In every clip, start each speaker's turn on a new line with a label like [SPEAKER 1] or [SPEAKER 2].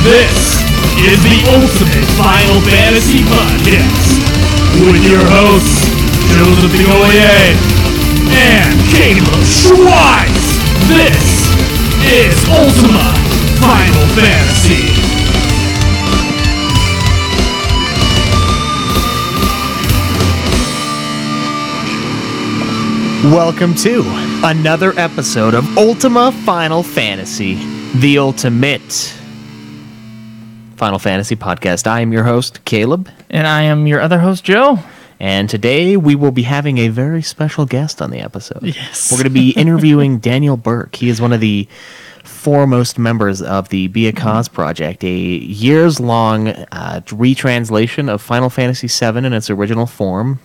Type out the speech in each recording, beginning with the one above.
[SPEAKER 1] This is the Ultimate Final Fantasy Podcast with your hosts, Joseph DeGolier and Caleb Schweiss. This is Ultima Final Fantasy.
[SPEAKER 2] Welcome to another episode of Ultima Final Fantasy, the ultimate Final Fantasy podcast. I am your host, Caleb.
[SPEAKER 3] And I am your other host, Joe.
[SPEAKER 2] And today we will be having a very special guest on the episode.
[SPEAKER 3] Yes.
[SPEAKER 2] We're going to be interviewing Daniel Burke. He is one of the foremost members of the Be a Cause project, a years-long retranslation of Final Fantasy VII in its original form.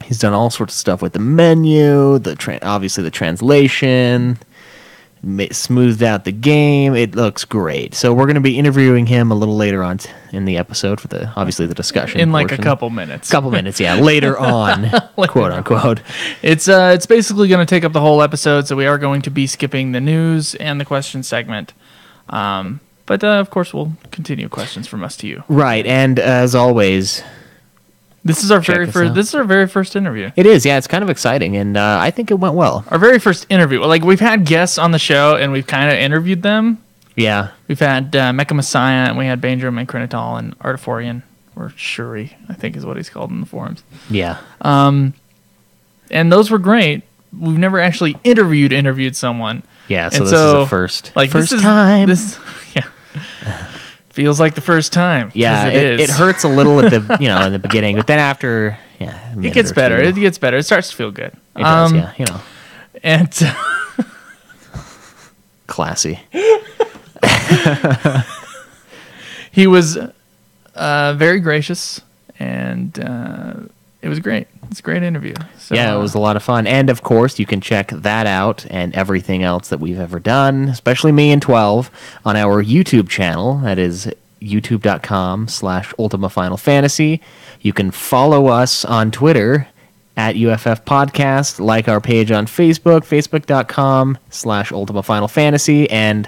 [SPEAKER 2] He's done all sorts of stuff with the menu, obviously the translation, smoothed out the game. It looks great. So we're going to be interviewing him a little later on in the episode for the discussion
[SPEAKER 3] in like
[SPEAKER 2] portion.
[SPEAKER 3] a couple minutes.
[SPEAKER 2] Yeah, later on, quote unquote.
[SPEAKER 3] It's basically going to take up the whole episode, so we are going to be skipping the news and the question segment. But of course, we'll continue questions from us to you.
[SPEAKER 2] Right, and as always,
[SPEAKER 3] This is our very first interview.
[SPEAKER 2] It is, yeah. It's kind of exciting, and I think it went well.
[SPEAKER 3] Our very first interview. Like, we've had guests on the show, and we've kind of interviewed them.
[SPEAKER 2] Yeah.
[SPEAKER 3] We've had Mecha Messiah, and we had Banjo and Krinital and Artiforian, or Shuri, I think is what he's called in the forums.
[SPEAKER 2] Yeah.
[SPEAKER 3] And those were great. We've never actually interviewed someone.
[SPEAKER 2] Yeah, so this is the first.
[SPEAKER 3] Like,
[SPEAKER 2] first
[SPEAKER 3] this is,
[SPEAKER 2] time.
[SPEAKER 3] Yeah. Feels like the first time.
[SPEAKER 2] Yeah, it hurts a little at the in the beginning, but then after,
[SPEAKER 3] it gets better. It gets better. It starts to feel good.
[SPEAKER 2] It does, yeah,
[SPEAKER 3] And
[SPEAKER 2] classy.
[SPEAKER 3] He was very gracious, and it was great. It's a great interview. So,
[SPEAKER 2] yeah, it was a lot of fun, and of course, you can check that out and everything else that we've ever done, especially me and 12, on our YouTube channel. That is youtube.com/Ultima Final Fantasy. You can follow us on Twitter at UFF Podcast, like our page on Facebook, facebook.com/Ultima Final Fantasy, and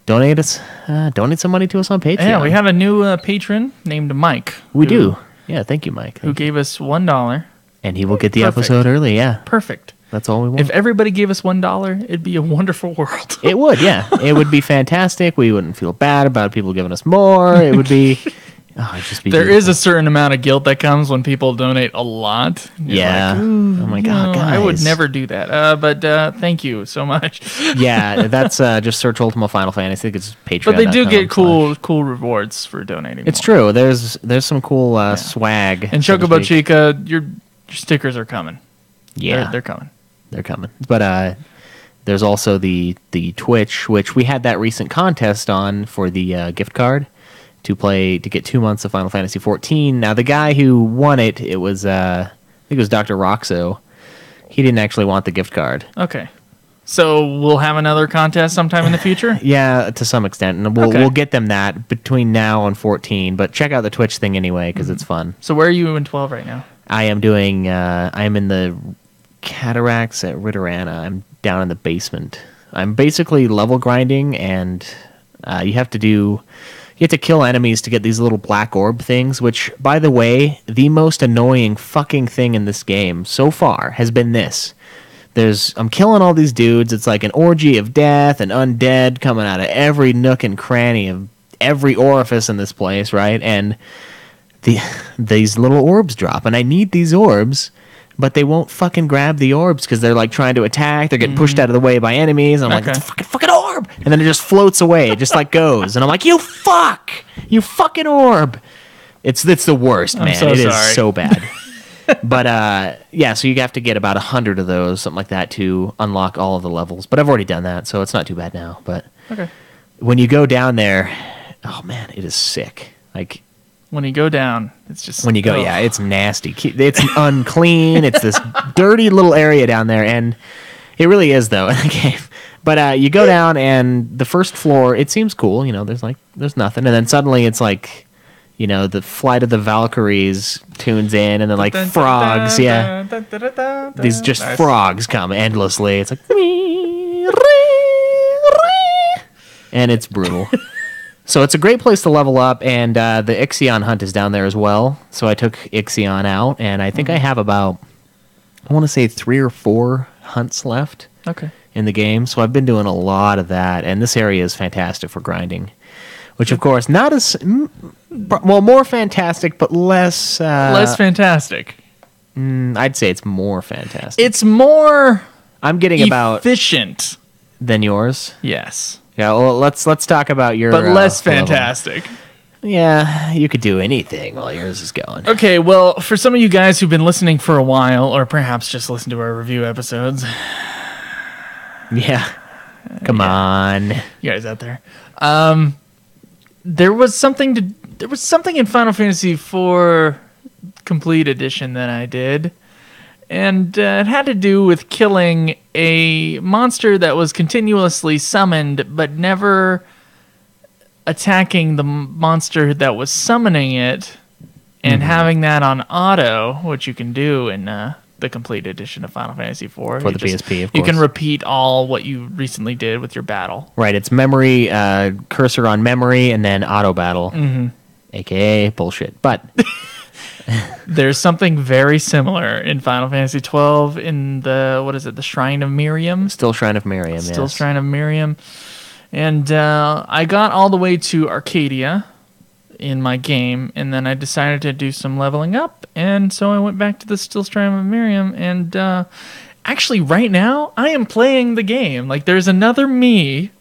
[SPEAKER 2] donate some money to us on Patreon.
[SPEAKER 3] Yeah, we have a new patron named Mike.
[SPEAKER 2] We do. Yeah, thank you, Mike.
[SPEAKER 3] Who gave us $1.
[SPEAKER 2] And he will get the episode early, yeah.
[SPEAKER 3] Perfect.
[SPEAKER 2] That's all we want.
[SPEAKER 3] If everybody gave us $1, it'd be a wonderful world.
[SPEAKER 2] It would, yeah. It would be fantastic. We wouldn't feel bad about people giving us more. It would be... it'd just be
[SPEAKER 3] There
[SPEAKER 2] beautiful.
[SPEAKER 3] is a certain amount of guilt that comes when people donate a lot. You're
[SPEAKER 2] yeah.
[SPEAKER 3] like,
[SPEAKER 2] oh my God, guys.
[SPEAKER 3] I would never do that. But thank you so much.
[SPEAKER 2] Yeah, that's just search Ultima Final Fantasy. I think it's Patreon.
[SPEAKER 3] But they do get cool rewards for donating.
[SPEAKER 2] It's
[SPEAKER 3] more.
[SPEAKER 2] true. There's some cool swag.
[SPEAKER 3] And Chocobo Chica, your stickers are coming.
[SPEAKER 2] Yeah,
[SPEAKER 3] they're coming.
[SPEAKER 2] They're coming. But there's also the Twitch, which we had that recent contest on for the gift card to get 2 months of Final Fantasy XIV. Now, the guy who won it was I think it was Dr. Roxo. He didn't actually want the gift card.
[SPEAKER 3] Okay. So we'll have another contest sometime in the future?
[SPEAKER 2] Yeah, to some extent. And we'll get them that between now and 14. But check out the Twitch thing anyway, because it's fun.
[SPEAKER 3] So where are you in 12 right now?
[SPEAKER 2] I am doing... I am in the Cataracts at Ritterana. I'm down in the basement. I'm basically level grinding, and you have to kill enemies to get these little black orb things, which, by the way, the most annoying fucking thing in this game so far has been this. I'm killing all these dudes. It's like an orgy of death and undead coming out of every nook and cranny of every orifice in this place, right? And these little orbs drop, and I need these orbs, but they won't fucking grab the orbs because they're like trying to attack. They're getting pushed out of the way by enemies. And I'm like, it's a fucking orb! And then it just floats away. It just like goes. And I'm like, you fucking orb! It's the worst, man.
[SPEAKER 3] So
[SPEAKER 2] it
[SPEAKER 3] sorry.
[SPEAKER 2] is so bad. But yeah, so you have to get about 100 of those, something like that, to unlock all of the levels. But I've already done that, so it's not too bad now. But when you go down there, oh man, it is sick. Like,
[SPEAKER 3] when you go down, it's just...
[SPEAKER 2] When you go, yeah, it's nasty. It's unclean. It's this dirty little area down there, and it really is, though, in the game. But you go down, and the first floor, it seems cool. There's nothing. And then suddenly it's like, the Flight of the Valkyries tunes in, and then, like, frogs, yeah. These just frogs come endlessly. It's like... And it's brutal. So it's a great place to level up, and the Ixion hunt is down there as well. So I took Ixion out, and I think I have about, I want to say 3 or 4 hunts left in the game. So I've been doing a lot of that, and this area is fantastic for grinding. Which, of course, not as, well, more fantastic, but less...
[SPEAKER 3] less fantastic.
[SPEAKER 2] I'd say it's more fantastic.
[SPEAKER 3] It's more
[SPEAKER 2] I'm getting
[SPEAKER 3] efficient
[SPEAKER 2] than yours.
[SPEAKER 3] Yes.
[SPEAKER 2] Yeah, well, let's talk about your...
[SPEAKER 3] But less
[SPEAKER 2] level.
[SPEAKER 3] fantastic.
[SPEAKER 2] Yeah, you could do anything while yours is going.
[SPEAKER 3] Okay, well, for some of you guys who've been listening for a while, or perhaps just listen to our review episodes...
[SPEAKER 2] Yeah. Come on.
[SPEAKER 3] You guys out there. There was something in Final Fantasy IV Complete Edition that I did, and it had to do with killing a monster that was continuously summoned, but never attacking the monster that was summoning it, and having that on auto, which you can do in the Complete Edition of Final Fantasy IV.
[SPEAKER 2] For the PSP, of course.
[SPEAKER 3] You can repeat all what you recently did with your battle.
[SPEAKER 2] Right, it's memory, cursor on memory, and then auto battle, a.k.a. bullshit. But...
[SPEAKER 3] There's something very similar in Final Fantasy XII in the Shrine of Miriam?
[SPEAKER 2] Still Shrine of Miriam,
[SPEAKER 3] Still
[SPEAKER 2] yes.
[SPEAKER 3] Shrine of Miriam. And I got all the way to Arcadia in my game, and then I decided to do some leveling up, and so I went back to the Still Shrine of Miriam, and actually right now, I am playing the game. Like, there's another me...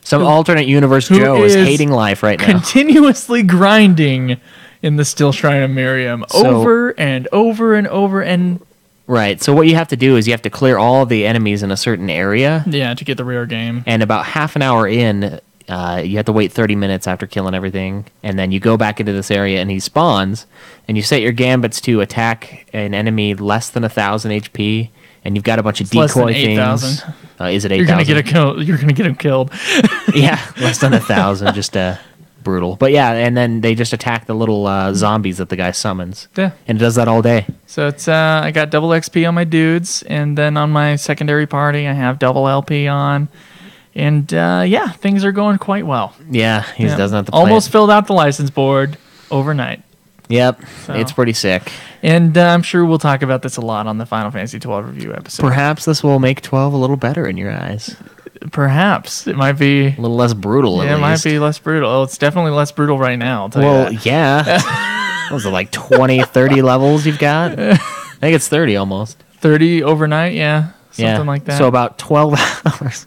[SPEAKER 2] Some alternate universe Joe is hating life right now.
[SPEAKER 3] Continuously grinding in the Still Shrine of Miriam over and over and over and...
[SPEAKER 2] Right, so what you have to do is you have to clear all the enemies in a certain area.
[SPEAKER 3] Yeah, to get the rare game.
[SPEAKER 2] And about half an hour in, you have to wait 30 minutes after killing everything, and then you go back into this area and he spawns, and you set your gambits to attack an enemy less than 1,000 HP, and you've got a bunch of decoy things.
[SPEAKER 3] Less than 8,000.
[SPEAKER 2] Is it 8,000?
[SPEAKER 3] You're gonna get him killed.
[SPEAKER 2] Yeah, less than 1,000, just brutal. But yeah, and then they just attack the little zombies that the guy summons.
[SPEAKER 3] Yeah.
[SPEAKER 2] And it does that all day.
[SPEAKER 3] So it's I got double XP on my dudes, and then on my secondary party I have double LP on. And yeah, things are going quite well.
[SPEAKER 2] Yeah, he doesn't have to play
[SPEAKER 3] almost filled out the license board overnight.
[SPEAKER 2] Yep,
[SPEAKER 3] So.
[SPEAKER 2] It's pretty sick.
[SPEAKER 3] And I'm sure we'll talk about this a lot on the Final Fantasy XII review episode.
[SPEAKER 2] Perhaps this will make 12 a little better in your eyes.
[SPEAKER 3] Perhaps. It might be...
[SPEAKER 2] A little less brutal, at least.
[SPEAKER 3] It might be less brutal. Oh, it's definitely less brutal right now, I'll tell you that.
[SPEAKER 2] Yeah. What was it, like 20, 30 levels you've got? I think it's 30 almost.
[SPEAKER 3] 30 overnight, yeah. Something like that.
[SPEAKER 2] So about 12 hours.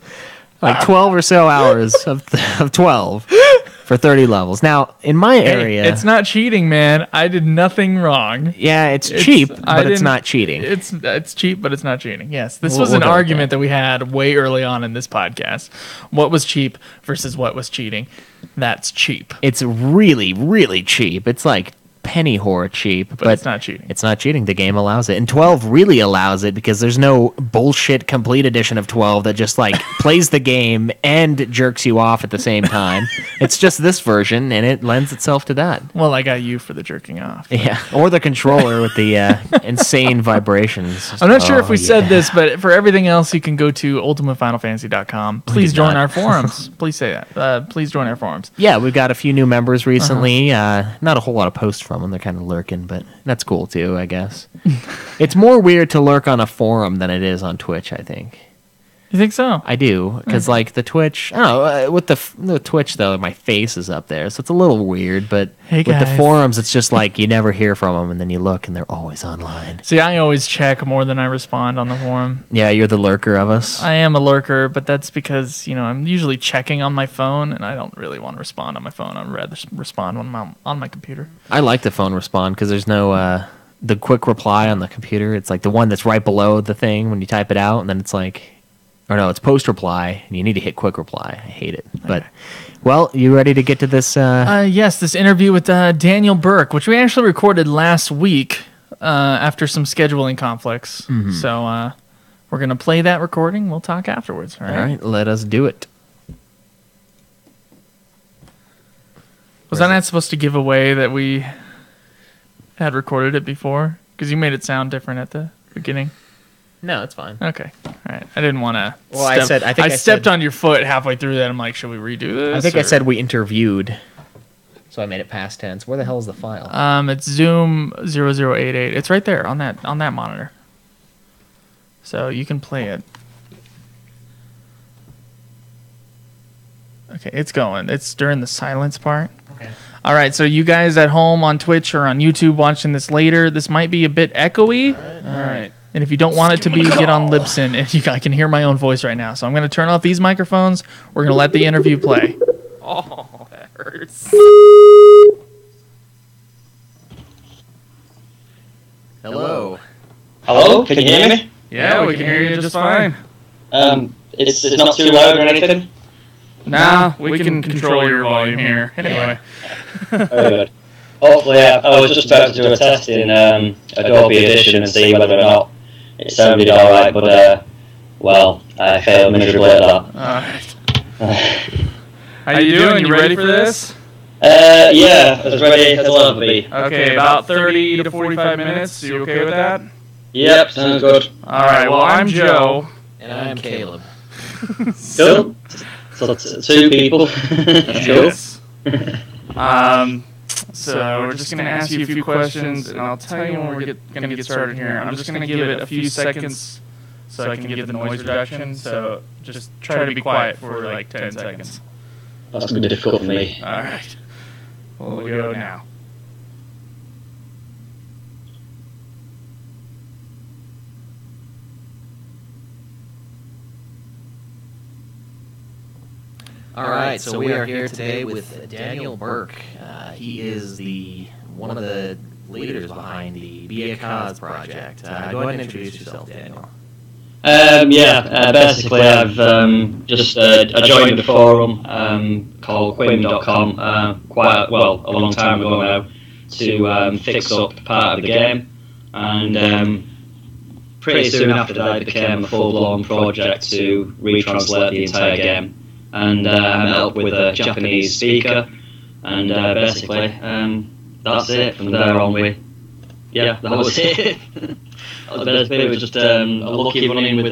[SPEAKER 2] Like 12 or so hours of 12 for 30 levels. Now, in my area...
[SPEAKER 3] It's not cheating, man. I did nothing wrong.
[SPEAKER 2] Yeah, it's cheap, but it's not cheating.
[SPEAKER 3] It's cheap, but it's not cheating. Yes, this was an argument that we had way early on in this podcast. What was cheap versus what was cheating? That's cheap.
[SPEAKER 2] It's really, really cheap. It's like penny horror cheap, but
[SPEAKER 3] it's not cheating.
[SPEAKER 2] It's not cheating. The game allows it. And 12 really allows it because there's no bullshit complete edition of 12 that just like plays the game and jerks you off at the same time. It's just this version, and it lends itself to that.
[SPEAKER 3] Well, I got you for the jerking off.
[SPEAKER 2] Yeah, or the controller with the insane vibrations.
[SPEAKER 3] I'm not sure if we said this, but for everything else, you can go to ultimafinalfantasy.com. Please join our forums. Please say that. Please join our forums.
[SPEAKER 2] Yeah, we've got a few new members recently. Not a whole lot of posts from them. They're kind of lurking, but that's cool too, I guess. It's more weird to lurk on a forum than it is on Twitch, I think.
[SPEAKER 3] You think so?
[SPEAKER 2] I do, because like the Twitch, I don't know, with the Twitch though, my face is up there, so it's a little weird, but with the forums, it's just like you never hear from them, and then you look, and they're always online.
[SPEAKER 3] See, I always check more than I respond on the forum.
[SPEAKER 2] Yeah, you're the lurker of us.
[SPEAKER 3] I am a lurker, but that's because, I'm usually checking on my phone, and I don't really want to respond on my phone. I'd rather respond on my computer.
[SPEAKER 2] I like the phone respond, because there's no, the quick reply on the computer. It's like the one that's right below the thing when you type it out, and then it's like... Or no, it's post reply, and you need to hit quick reply. I hate it. But, well, you ready to get to this?
[SPEAKER 3] Yes, this interview with Daniel Burke, which we actually recorded last week after some scheduling conflicts. Mm-hmm. So we're going to play that recording. We'll talk afterwards. All right,
[SPEAKER 2] let us do it.
[SPEAKER 3] Was I not supposed to give away that we had recorded it before? Because you made it sound different at the beginning.
[SPEAKER 2] No, it's fine.
[SPEAKER 3] Okay. All right. I didn't want to.
[SPEAKER 2] Well, I think I
[SPEAKER 3] stepped
[SPEAKER 2] said-
[SPEAKER 3] on your foot halfway through that. I'm like, should we redo this?
[SPEAKER 2] I think I said we interviewed, so I made it past tense. Where the hell is the file?
[SPEAKER 3] It's Zoom 0088. It's right there on that monitor. So you can play it. Okay, it's going. It's during the silence part.
[SPEAKER 2] Okay.
[SPEAKER 3] All right, so you guys at home on Twitch or on YouTube watching this later, this might be a bit echoey.
[SPEAKER 2] All right.
[SPEAKER 3] And if you don't want it to be, get on Libsyn. And I can hear my own voice right now. So I'm going to turn off these microphones. We're going to let the interview play.
[SPEAKER 4] Oh, that hurts.
[SPEAKER 2] Hello.
[SPEAKER 5] Hello, can you hear me?
[SPEAKER 3] Yeah, we can hear you just fine.
[SPEAKER 5] It's not too loud or anything?
[SPEAKER 3] Nah, we can control your volume here. Anyway.
[SPEAKER 5] Very good. Hopefully, I was just about to do a test in Adobe Edition and see whether or not it sounded alright, but, well, I failed miserably at that.
[SPEAKER 3] Alright. How you doing? You ready for this?
[SPEAKER 5] Yeah, as ready as I'll ever be.
[SPEAKER 3] Okay, about 30 to 45 minutes. You okay with that?
[SPEAKER 5] Yep, sounds good.
[SPEAKER 3] Alright, well, I'm Joe.
[SPEAKER 2] And I'm Caleb.
[SPEAKER 5] Cool. So, two people. That's cool.
[SPEAKER 3] Yes. So we're just going to ask you a few questions, and I'll tell you when we're going to get started here. I'm just going to give it a few seconds so I can give the noise reduction. So just try to be quiet for like 10 seconds.
[SPEAKER 5] That's going to be difficult for me.
[SPEAKER 3] All right. We'll go now.
[SPEAKER 2] All right, so we are here today with Daniel Burke. He is one of the leaders behind the Be a Cause project. Go ahead and introduce yourself, Daniel.
[SPEAKER 5] Basically I've just I joined the forum called quim.com quite a long time ago now to fix up part of the game, and pretty soon after that it became a full-blown project to retranslate the entire game. And I met up with a Japanese speaker, and basically that's it. From there on, that was it. It was just a lucky run-in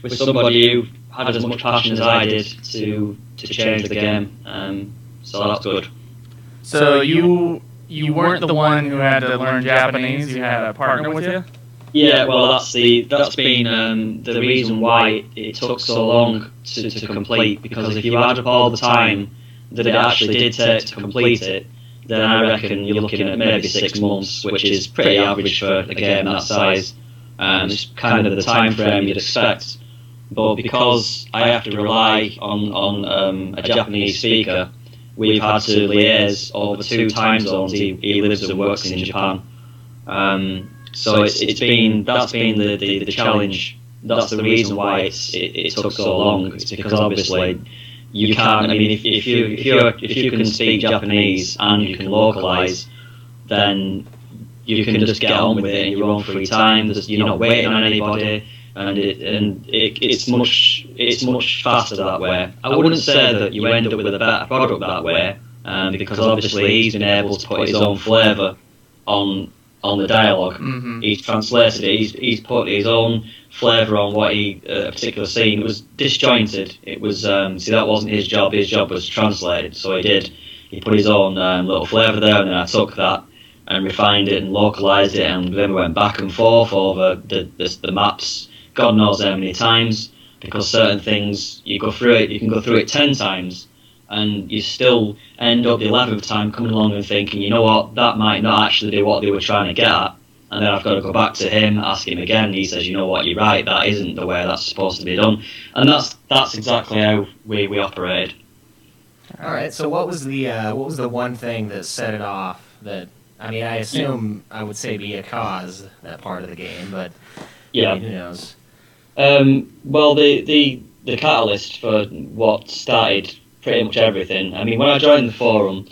[SPEAKER 5] with somebody who had as much passion as I did to change the game. So that's good.
[SPEAKER 3] So you weren't the one who had to learn Japanese. You had a partner with you.
[SPEAKER 5] Yeah, well, that's been the reason why it took so long to complete. Because if you add up all the time that it actually did take to complete it, then I reckon you're looking at maybe 6 months, which is pretty average for a game that size. It's kind of the time frame you'd expect. But because I have to rely on a Japanese speaker, we've had to liaise over 2 time zones. He lives and works in Japan. So that's been the challenge. That's the reason why it took so long. It's because obviously you can't. I mean, if you can speak Japanese and you can localize, then you can just get on with it in your own free time. You're not waiting on anybody, and it's much faster that way. I wouldn't say that you end up with a better product that way, because obviously he's been able to put his own flavour on the dialogue.
[SPEAKER 3] Mm-hmm.
[SPEAKER 5] He's translated it. He's put his own flavour on what a particular scene. It was disjointed. It was that wasn't his job. His job was translated. So he put his own little flavour there, and then I took that and refined it and localised it, and then we went back and forth over the maps. God knows how many times, because certain things you can go through it 10 times. And you still end up the 11th time coming along and thinking, you know what, that might not actually be what they were trying to get at. And then I've got to go back to him, ask him again, and he says, you know what, you're right, that isn't the way that's supposed to be done. And that's exactly how we operated.
[SPEAKER 2] All right, so what was the one thing that set it off? That, I mean, I assume I would say Be a Cause, that part of the game, but
[SPEAKER 5] yeah,
[SPEAKER 2] I mean, who knows?
[SPEAKER 5] Well, the catalyst for what started pretty much everything. I mean, when I joined the forum,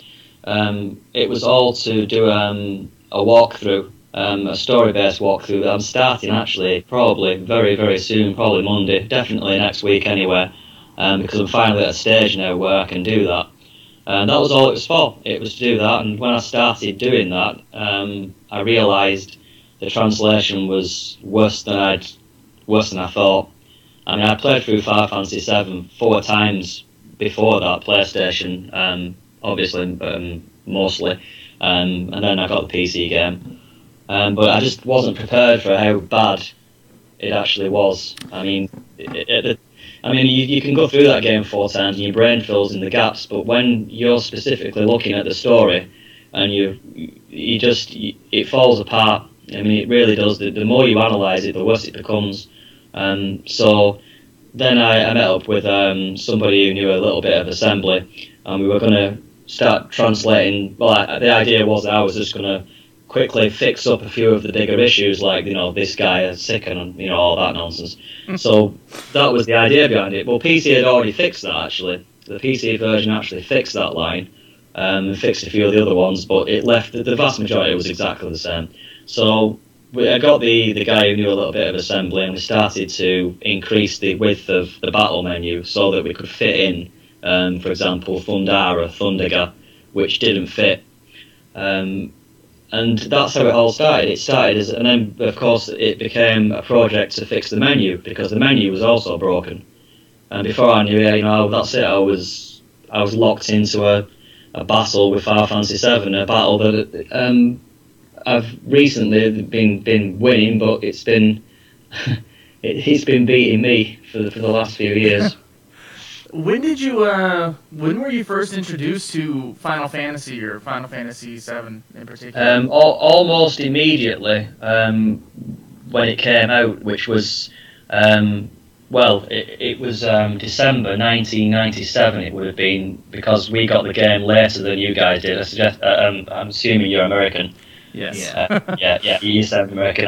[SPEAKER 5] it was all to do a walkthrough, a story-based walkthrough that I'm starting actually probably very, very soon, probably Monday, definitely next week anyway, because I'm finally at a stage now where I can do that. And that was all it was for. It was to do that, and when I started doing that, I realised the translation was worse than I thought. I mean, I played through Final Fantasy VII 4 times before that, PlayStation, obviously, mostly, and then I got the PC game. But I just wasn't prepared for how bad it actually was. I mean, you can go through that game 4 times and your brain fills in the gaps, but when you're specifically looking at the story and it falls apart. I mean, it really does. The more you analyse it, the worse it becomes. So then I met up with somebody who knew a little bit of assembly, and we were going to start translating. Well, the idea was that I was just going to quickly fix up a few of the bigger issues, like, this guy is sick and, all that nonsense. So that was the idea behind it. Well, PC had already fixed that, actually. The PC version actually fixed that line, and fixed a few of the other ones, but it left, the vast majority was exactly the same. So I got the guy who knew a little bit of assembly, and we started to increase the width of the battle menu so that we could fit in, for example, Thundara, Thundaga, which didn't fit. And that's how it all started. It started and then, of course, it became a project to fix the menu, because the menu was also broken. And before I knew it, that's it. I was locked into a battle with Final Fantasy VII, a battle that I've recently been winning, but it's been he's been beating me for the last few years.
[SPEAKER 3] When were you first introduced to Final Fantasy, or Final Fantasy VII in particular?
[SPEAKER 5] Almost immediately when it came out, which was it was December 1997. It would have been, because we got the game later than you guys did. I'm assuming you're American.
[SPEAKER 3] Yes.
[SPEAKER 5] Yeah. You sound American.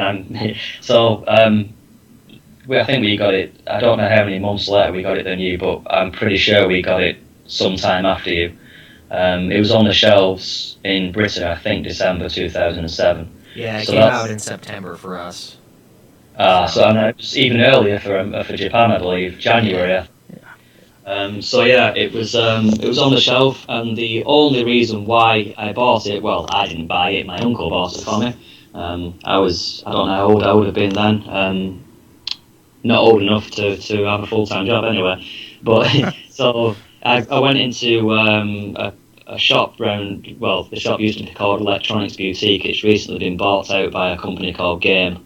[SPEAKER 5] I think we got it. I don't know how many months later we got it than you, but I'm pretty sure we got it sometime after you. It was on the shelves in Britain, I think, December 2007.
[SPEAKER 2] Yeah, it came out in September for us.
[SPEAKER 5] So and it was even earlier for Japan, I believe, January. Yeah. It was on the shelf, and the only reason why I bought it, well, I didn't buy it. My uncle bought it for me. I don't know how old I would have been then. Not old enough to have a full-time job anyway. But so I went into a shop round. Well, the shop used to be called Electronics Boutique. It's recently been bought out by a company called Game.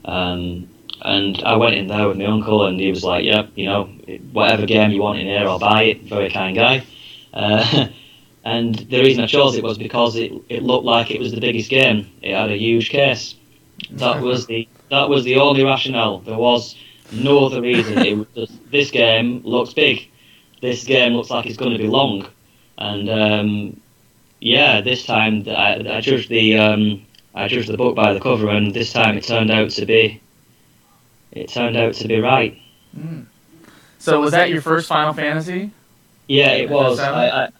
[SPEAKER 5] And I went in there with my uncle, and he was like, "Yep, whatever game you want in here, I'll buy it." Very kind guy. And the reason I chose it was because it looked like it was the biggest game. It had a huge case. That was the only rationale. There was no other reason. It was just, this game looks big. This game looks like it's going to be long. And this time I judged the book by the cover, and this time it turned out to be right.
[SPEAKER 3] So was that your first Final Fantasy?
[SPEAKER 5] Yeah, it was. I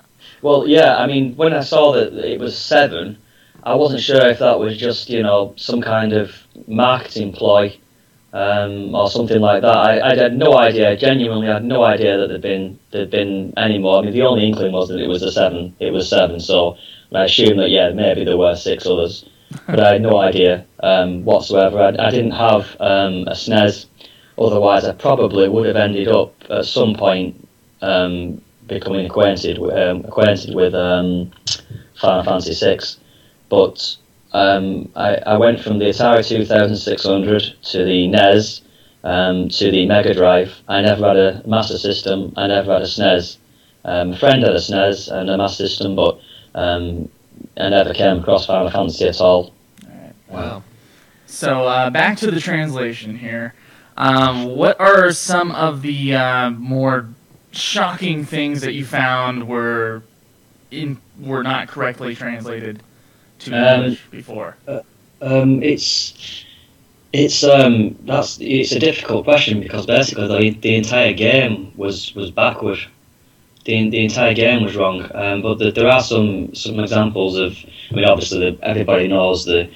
[SPEAKER 5] mean, when I saw that it was 7, I wasn't sure if that was just some kind of marketing ploy. Or something like that. I had no idea. Genuinely, I had no idea that there'd been any more. I mean, the only inkling was that it was 7. It was 7. So I assumed that maybe there were 6 others, but I had no idea whatsoever. I didn't have a SNES. Otherwise, I probably would have ended up at some point becoming acquainted with Final Fantasy VI, but. I went from the Atari 2600 to the NES to the Mega Drive. I never had a Master System. I never had a SNES. A friend had a SNES and a Master System, but I never came across Final Fantasy at all.
[SPEAKER 3] Alright. Wow. So back to the translation here. What are some of the more shocking things that you found were not correctly translated to English before?
[SPEAKER 5] It's a difficult question, because basically the entire game was backward. The entire game was wrong. But there are some examples of. I mean, obviously everybody knows the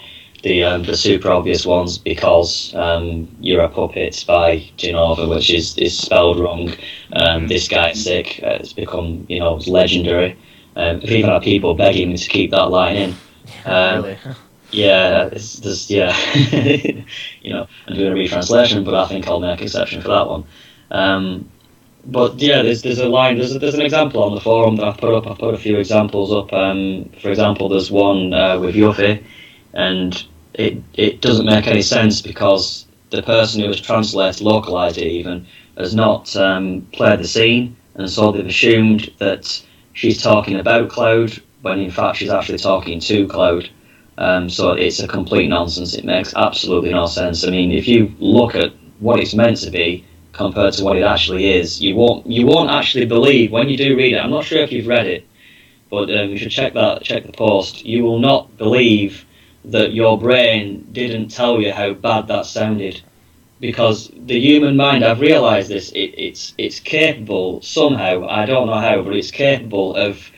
[SPEAKER 5] super obvious ones, because You're a Puppet by Genova, which is spelled wrong. This guy's sick. It's become legendary. I've even had people begging me to keep that line in.
[SPEAKER 2] Really?
[SPEAKER 5] Yeah, it's just I'm doing a retranslation, but I think I'll make exception for that one. But yeah, there's a line. There's an example on the forum that I've put up. I've put a few examples up. For example, there's one with Yuffie, and it doesn't make any sense because the person who was translated, localized it even, has not played the scene, and so they've assumed that she's talking about Cloud when in fact she's actually talking to Cloud. So it's a complete nonsense. It makes absolutely no sense. I mean, if you look at what it's meant to be compared to what it actually is, you won't actually believe when you do read it. I'm not sure if you've read it, but you should check the post. You will not believe that your brain didn't tell you how bad that sounded, because the human mind, I've realised this, it's capable somehow, I don't know how, but it's capable of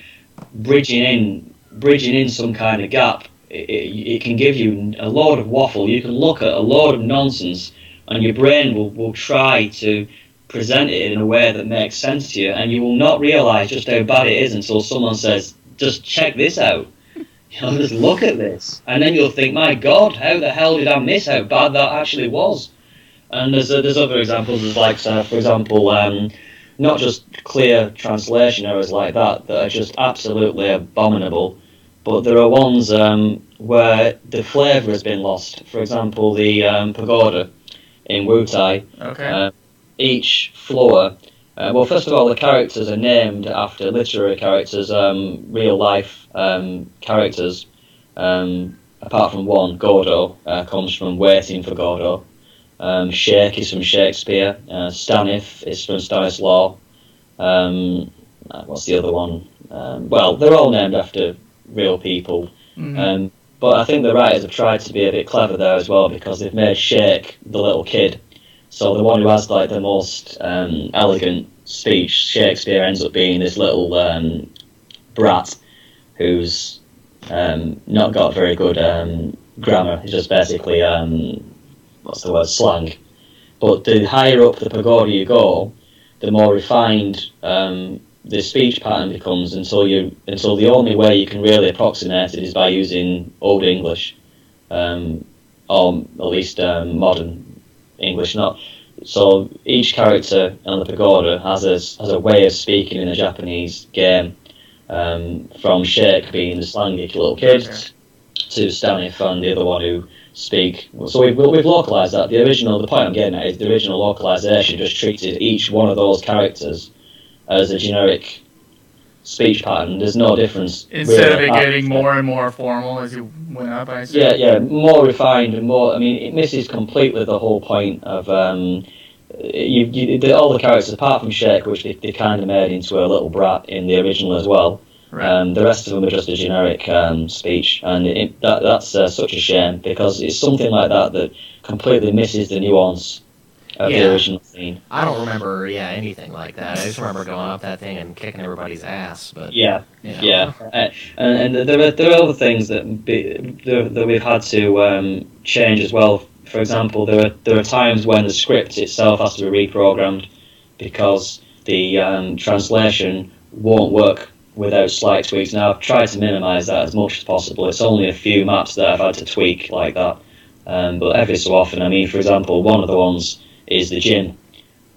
[SPEAKER 5] bridging in some kind of gap. It can give you a load of waffle. You can look at a load of nonsense, and your brain will try to present it in a way that makes sense to you, and you will not realise just how bad it is until someone says, just check this out. Just look at this. And then you'll think, my God, how the hell did I miss how bad that actually was? And there's other examples, there's like, for example, not just clear translation errors like that are just absolutely abominable, but there are ones where the flavour has been lost. For example, the pagoda in Wutai.
[SPEAKER 3] Okay.
[SPEAKER 5] Each floor, well, first of all, the characters are named after literary characters, real life characters. Apart from one, Gordo comes from Waiting for Godot. Shake is from Shakespeare. Stanif is from Stanislaw. What's the other one? Well, they're all named after real people.
[SPEAKER 3] Mm-hmm.
[SPEAKER 5] But I think the writers have tried to be a bit clever there as well, because they've made Shake the little kid. So the one who has like the most elegant speech, Shakespeare, ends up being this little brat who's not got very good grammar. He's just basically slang. But the higher up the pagoda you go, the more refined the speech pattern becomes, until the only way you can really approximate it is by using Old English, or at least modern English. So each character on the pagoda has a way of speaking in a Japanese game, from Shake being the slangy little kid to Stanif and the other one who speak. So we've localised that. The point I'm getting at is the original localisation just treated each one of those characters as a generic speech pattern. There's no difference.
[SPEAKER 3] Instead
[SPEAKER 5] really
[SPEAKER 3] of it getting more and more formal as you went up, I assume.
[SPEAKER 5] Yeah, more refined and more. I mean, it misses completely the whole point of all the characters apart from Shake, which they kind of made into a little brat in the original as well. Right. The rest of them are just a generic speech, and that's such a shame, because it's something like that completely misses the nuance of the original scene.
[SPEAKER 2] I don't remember, anything like that. I just remember going up that thing and kicking everybody's ass. But
[SPEAKER 5] and there are other things that we've had to change as well. For example, there are times when the script itself has to be reprogrammed because the translation won't work without slight tweaks. Now, I've tried to minimise that as much as possible. It's only a few maps that I've had to tweak like that. But every so often, I mean, for example, one of the ones is the gym,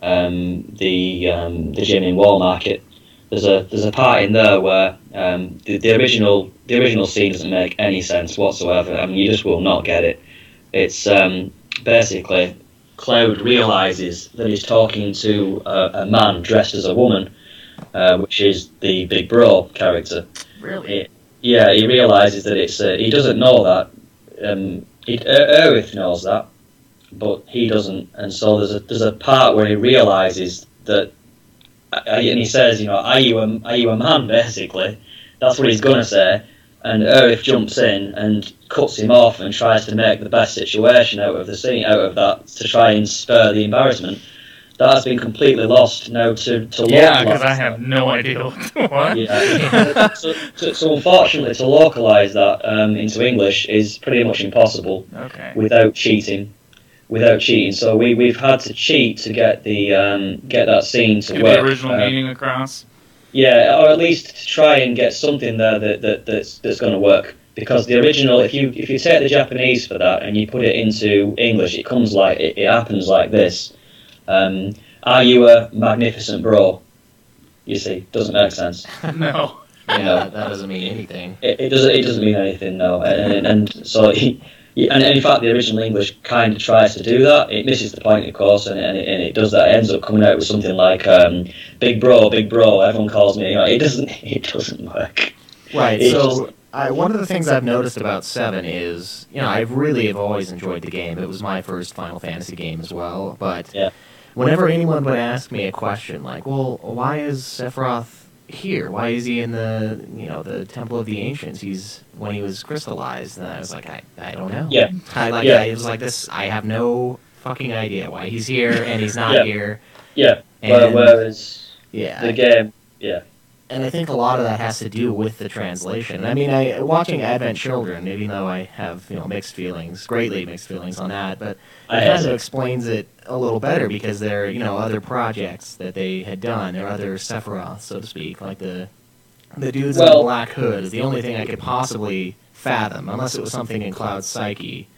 [SPEAKER 5] the gym in Wall Market. There's a part in there where the original scene doesn't make any sense whatsoever. I mean, you just will not get it. It's basically Cloud realises that he's talking to a man dressed as a woman, which is the Big Bro character.
[SPEAKER 3] Really?
[SPEAKER 5] He realises that it's he doesn't know that. Erith knows that, but he doesn't, and so there's a part where he realises that, and he says, are you a man? Basically, that's what he's gonna say, and Erith jumps in and cuts him off and tries to make the best situation out of the scene, out of that, to try and spare the embarrassment. That has been completely lost now to
[SPEAKER 3] yeah, because I have no idea what.
[SPEAKER 5] Yeah. So unfortunately, to localise that into English is pretty much impossible.
[SPEAKER 3] Okay.
[SPEAKER 5] Without cheating. So we've had to cheat to get that scene to work.
[SPEAKER 3] The original meaning across.
[SPEAKER 5] Yeah, or at least to try and get something there that's going to work. Because the original, if you take the Japanese for that and you put it into English, it happens like this. And Are you a magnificent bro? You see, doesn't make sense.
[SPEAKER 3] No.
[SPEAKER 2] Yeah, that doesn't mean anything.
[SPEAKER 5] It doesn't mean anything, no. And so and in fact the original English kind of tries to do that. It misses the point, of course, and it does that. It ends up coming out with something like big bro, everyone calls me. It doesn't work.
[SPEAKER 2] Right.
[SPEAKER 5] It's
[SPEAKER 2] So one of the things I've noticed about 7 is, I really have always enjoyed the game. It was my first Final Fantasy game as well. But
[SPEAKER 5] Yeah.
[SPEAKER 2] whenever anyone would ask me a question like, well, why is Sephiroth here? Why is he in the the Temple of the Ancients? When he was crystallized, and I was like, I don't know.
[SPEAKER 5] Yeah.
[SPEAKER 2] I was like this. I have no fucking idea why he's here and he's not here.
[SPEAKER 5] Yeah.
[SPEAKER 2] And,
[SPEAKER 5] Whereas
[SPEAKER 2] yeah,
[SPEAKER 5] the game, yeah.
[SPEAKER 2] and I think a lot of that has to do with the translation. I mean, watching Advent Children, even though I have mixed feelings, greatly mixed feelings on that, but it kind of explains it a little better because there are other projects that they had done. There are other Sephiroth, so to speak, like the dudes in the Black Hood is the only thing I could possibly fathom, unless it was something in Cloud's psyche.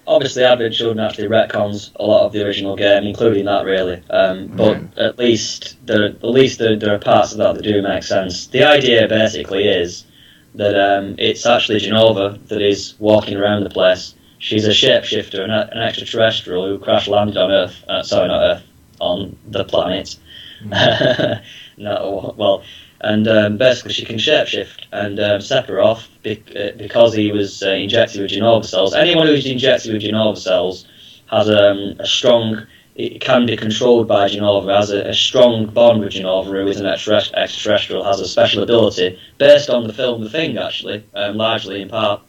[SPEAKER 5] Obviously, Advent Children actually retcons a lot of the original game, including that, really. But at least there are parts of that that do make sense. The idea basically is that it's actually Genova that is walking around the place. She's a shapeshifter, an extraterrestrial who crash landed on Earth. Sorry, not Earth, on the planet. Basically she can shapeshift, and Sephiroth, because he was injected with Genova cells. Anyone who's injected with Genova cells has a strong. It can be controlled by Genova. Has a strong bond with Genova, who is an extraterrestrial. Has a special ability based on the film The Thing, actually, largely in part.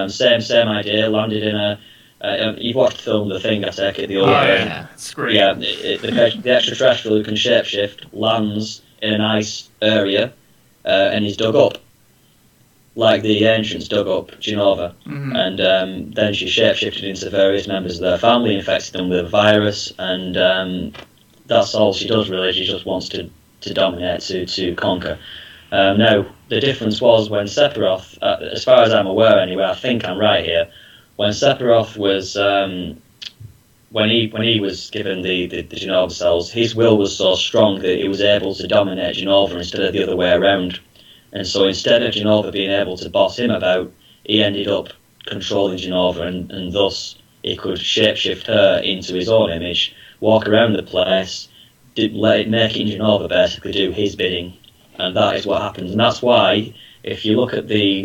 [SPEAKER 5] Same idea. Landed in a. You've watched the film The Thing, I take it. The old
[SPEAKER 3] Yeah, it's great.
[SPEAKER 5] Yeah, the extraterrestrial who can shapeshift lands in a nice area and is dug up, like the ancients dug up Genova. And then she shapeshifted into various members of their family, infected them with a virus, and that's all she does, really. She just wants to dominate, to conquer. Now, the difference was when Sephiroth, as far as I'm aware anyway, I think I'm right here, when Sephiroth was... When he was given the Genova cells, his will was so strong that he was able to dominate Genova instead of the other way around. And so instead of Genova being able to boss him about, he ended up controlling Genova, and thus he could shapeshift her into his own image, walk around the place, making Genova basically do his bidding. And that is what happens. And that's why, if you look at the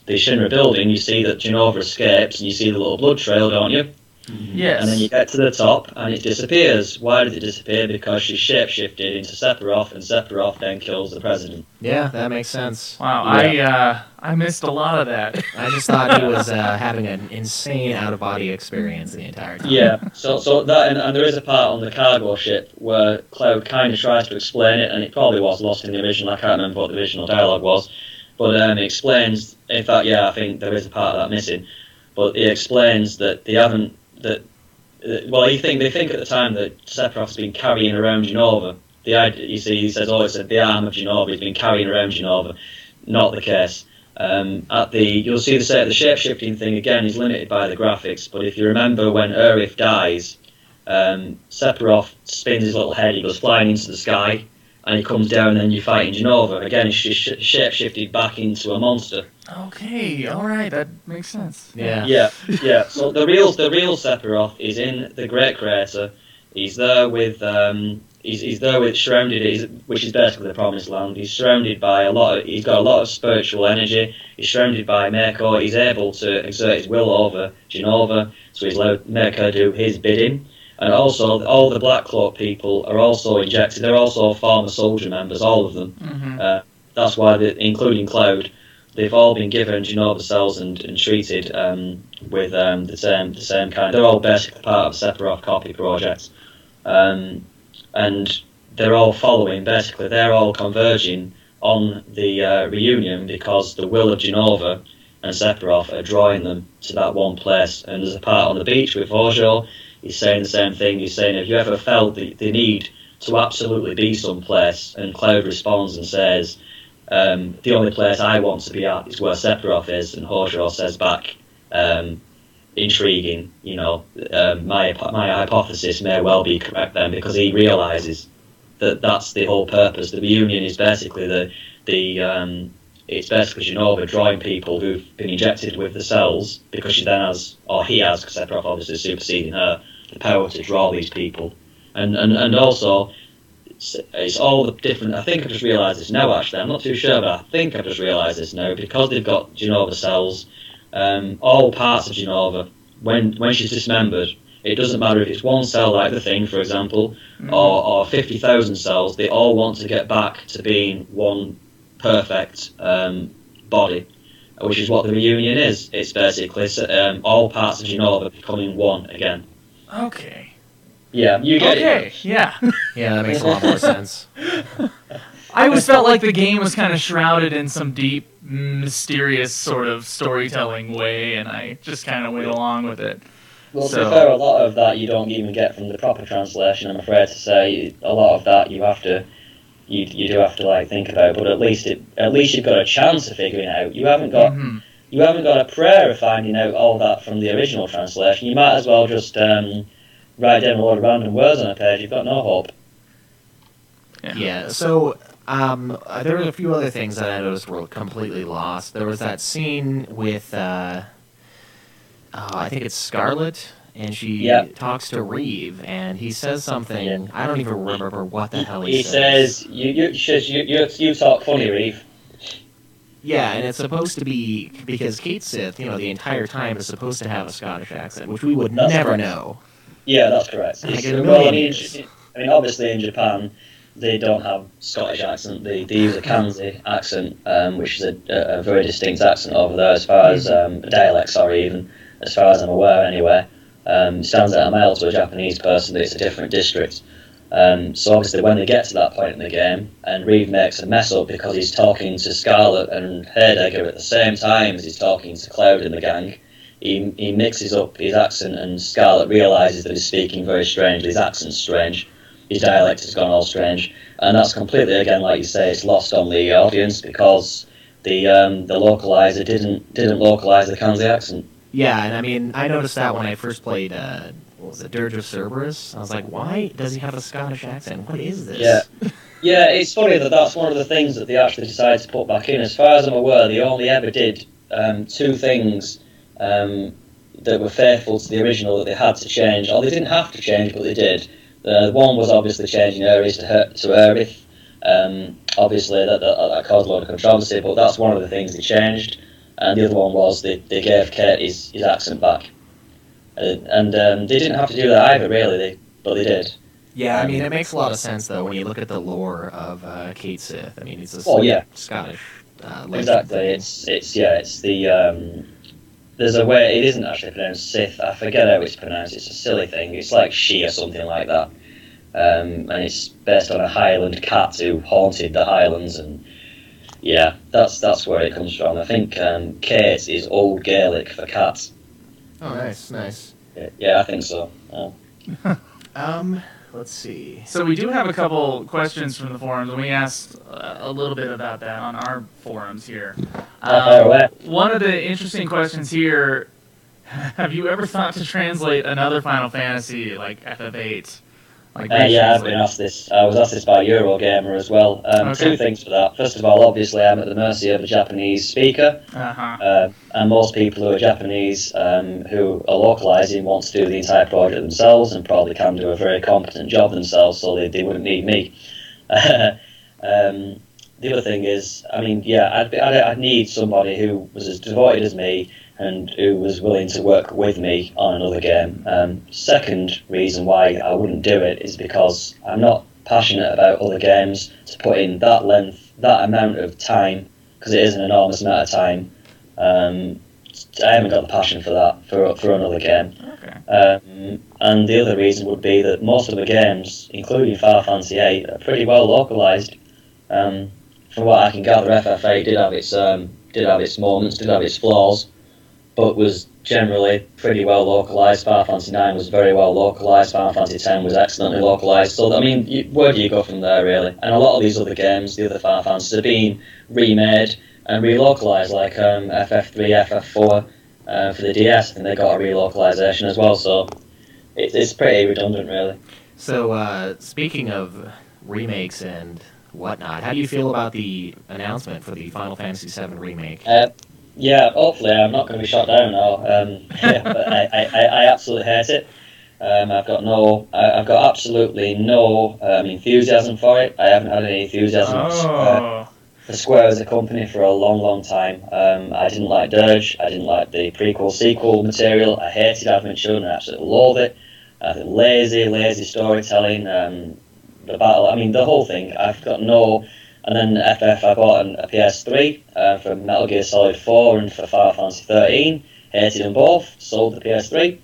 [SPEAKER 5] Shinra building, you see that Genova escapes, and you see the little blood trail, don't you?
[SPEAKER 3] Yes.
[SPEAKER 5] And then you get to the top, and it disappears. Why did it disappear? Because she shapeshifted into Sephiroth, and Sephiroth then kills the president.
[SPEAKER 2] Yeah, that makes sense.
[SPEAKER 3] Wow,
[SPEAKER 5] Yeah.
[SPEAKER 3] I missed a lot of that.
[SPEAKER 2] I just thought he was having an insane out-of-body experience the entire time.
[SPEAKER 5] Yeah, so that, and there is a part on the cargo ship where Cloud kind of tries to explain it, and it probably was lost in the original. I can't remember what the original dialogue was, but it explains. In fact, yeah, I think there is a part of that missing, but it explains that they haven't. They think at the time that Sephiroth's been carrying around Genova. The idea, you see, he says, it's the arm of Genova. He's been carrying around Genova. Not the case. You'll see the shape-shifting thing again is limited by the graphics. But if you remember when Urith dies, Sephiroth spins his little head. He goes flying into the sky, and he comes down, and you fight in Genova. Again, he's shape-shifted back into a monster.
[SPEAKER 3] Okay, all right, that makes sense.
[SPEAKER 2] Yeah.
[SPEAKER 5] So the real Sephiroth is in the Great Crater. He's there with surrounded, which is basically the Promised Land. He's surrounded by he's got a lot of spiritual energy. He's surrounded by Mako. He's able to exert his will over Genova, so he's allowed Mako do his bidding. And also, all the Black Cloak people are also injected. They're also former soldier members, all of them. That's why, including Cloud, they've all been given Genova cells and treated with the same kind. They're all basically part of the Sephiroth copy project. And they're all following, basically, they're all converging on the reunion because the will of Genova and Sephiroth are drawing them to that one place. And there's a part on the beach with Hojo. He's saying the same thing. He's saying, have you ever felt the need to absolutely be someplace? And Cloud responds and says, the only place I want to be at is where Sephiroth is. And Hojo says back, intriguing. My hypothesis may well be correct then, because he realizes that that's the whole purpose. The reunion is basically it's basically Genova drawing people who've been injected with the cells, because she then has, or he has, because Sephiroth obviously superseding her, the power to draw these people, and also it's all the different. I think I've just realised this now. Actually, I'm not too sure, but I think I've just realised this now, because they've got Genova cells. All parts of Genova, when she's dismembered, it doesn't matter if it's one cell like the Thing, for example, or 50,000 cells. They all want to get back to being one perfect body, which is what the reunion is. It's basically all parts of Genova becoming one again.
[SPEAKER 3] Okay.
[SPEAKER 5] Yeah, you get
[SPEAKER 3] it. Yeah.
[SPEAKER 2] Yeah, that makes a lot more sense.
[SPEAKER 3] I always felt like the game was kind of shrouded in some deep, mysterious sort of storytelling way, and I just kind of went along with it.
[SPEAKER 5] Well, to be fair, a lot of that you don't even get from the proper translation, I'm afraid to say. A lot of that you do have to think about, but at least you've got a chance of figuring it out. You haven't got a prayer of finding out all that from the original translation. You might as well just write down a lot of random words on a page. You've got no hope.
[SPEAKER 2] Yeah. So there were a few other things that I noticed were completely lost. There was that scene with I think it's Scarlet, and she talks to Reeve, and he says something. Yeah. I don't even remember what the hell he says.
[SPEAKER 5] He says, you talk funny, Reeve.
[SPEAKER 2] Yeah, and it's supposed to be, because Kate Sith, the entire time is supposed to have a Scottish accent, which we would never know.
[SPEAKER 5] Yeah, that's correct. Obviously in Japan, they don't have Scottish accent. They use a Kanzi accent, which is a very distinct accent over there, as far as a dialect, even, as far as I'm aware anyway. Stands out a mile to a Japanese person that it's a different district. So obviously when they get to that point in the game, and Reeve makes a mess up because he's talking to Scarlet and Heidegger at the same time as he's talking to Cloud in the gang, he mixes up his accent, and Scarlet realises that he's speaking very strangely. His accent's strange. His dialect has gone all strange, and that's completely, again, like you say, it's lost on the audience because the localizer didn't localise the Kanzi accent.
[SPEAKER 2] Yeah, and I noticed that when I first played, what was it, Dirge of Cerberus? I was like, why does he have a Scottish accent? What is this?
[SPEAKER 5] Yeah, it's funny that's one of the things that they actually decided to put back in. As far as I'm aware, they only ever did two things that were faithful to the original that they had to change, or they didn't have to change, but they did. One was obviously changing Ares to Aerith. Obviously, that caused a lot of controversy, but that's one of the things they changed. And the other one was they gave Kate his accent back. And they didn't have to do that either, really, but they did.
[SPEAKER 2] Yeah, it makes a lot of sense, though, when you look at the lore of Kate Sith. It's a Scottish legend.
[SPEAKER 5] Exactly. It's the... there's a way, it isn't actually pronounced Sith, I forget how it's pronounced, it's a silly thing, it's like she or something like that. And it's based on a Highland cat who haunted the Highlands, and yeah, that's where it comes from. I think Kate is Old Gaelic for cat.
[SPEAKER 2] Oh, nice.
[SPEAKER 5] Yeah, I think so.
[SPEAKER 2] Let's see.
[SPEAKER 3] So we do have a couple questions from the forums, and we asked a little bit about that on our forums here. One of the interesting questions here, have you ever thought to translate another Final Fantasy, like FF8?
[SPEAKER 5] I've been asked this. I was asked this by Eurogamer as well. Two things for that. First of all, obviously, I'm at the mercy of a Japanese speaker, and most people who are Japanese who are localising want to do the entire project themselves and probably can do a very competent job themselves, so they wouldn't need me. The other thing is, I'd need somebody who was as devoted as me and who was willing to work with me on another game. Second reason why I wouldn't do it is because I'm not passionate about other games to put in that amount of time, because it is an enormous amount of time. I haven't got the passion for that, for another game.
[SPEAKER 3] Okay.
[SPEAKER 5] And the other reason would be that most of the games, including Final Fantasy VIII, are pretty well localised. From what I can gather, FF8 did have its moments, did have its flaws, but was generally pretty well localised. Final Fantasy IX was very well localised. Final Fantasy X was excellently localised. So, where do you go from there, really? And a lot of these other games, the other Final Fantasies, are being remade and relocalised, like FF3, FF4, for the DS, and they got a relocalization as well. So it's pretty redundant, really.
[SPEAKER 2] So, speaking of remakes and whatnot, how do you feel about the announcement for the Final Fantasy VII remake?
[SPEAKER 5] Yeah, hopefully I'm not going to be shot down now. Yeah, but I absolutely hate it. I've got absolutely no enthusiasm for it. I haven't had any enthusiasm for Square as a company for a long, long time. I didn't like Dirge. I didn't like the prequel sequel material. I hated having children. I absolutely loathe it. I think lazy storytelling. The battle. I mean, the whole thing. I've got no. And then FF, I bought a PS3 for Metal Gear Solid 4 and for Final Fantasy 13. Hated them both. Sold the PS3.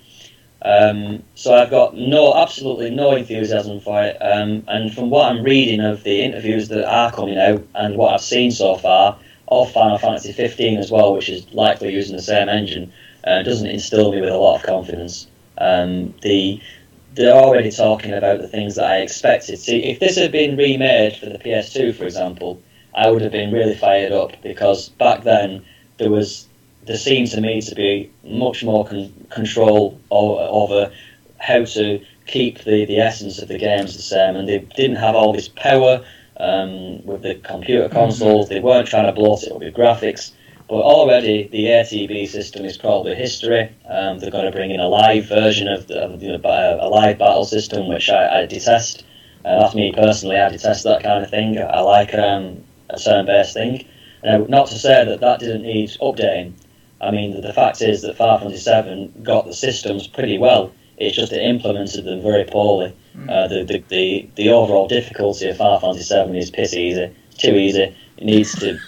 [SPEAKER 5] So I've got absolutely no enthusiasm for it. And from what I'm reading of the interviews that are coming out and what I've seen so far of Final Fantasy 15 as well, which is likely using the same engine, doesn't instill me with a lot of confidence. They're already talking about the things that I expected. See, if this had been remade for the PS2, for example, I would have been really fired up, because back then there seemed to me to be much more control over how to keep the essence of the games the same, and they didn't have all this power with the computer consoles. They weren't trying to bloat it up with graphics. But already the ATB system is probably history. They're going to bring in a live version of a live battle system, which I detest. That's me personally. I detest that kind of thing. I like a turn-based thing. Now, not to say that didn't need updating. I mean, the fact is that Final Fantasy VII got the systems pretty well. It's just it implemented them very poorly. The overall difficulty of Final Fantasy VII is piss easy. It's too easy. It needs to.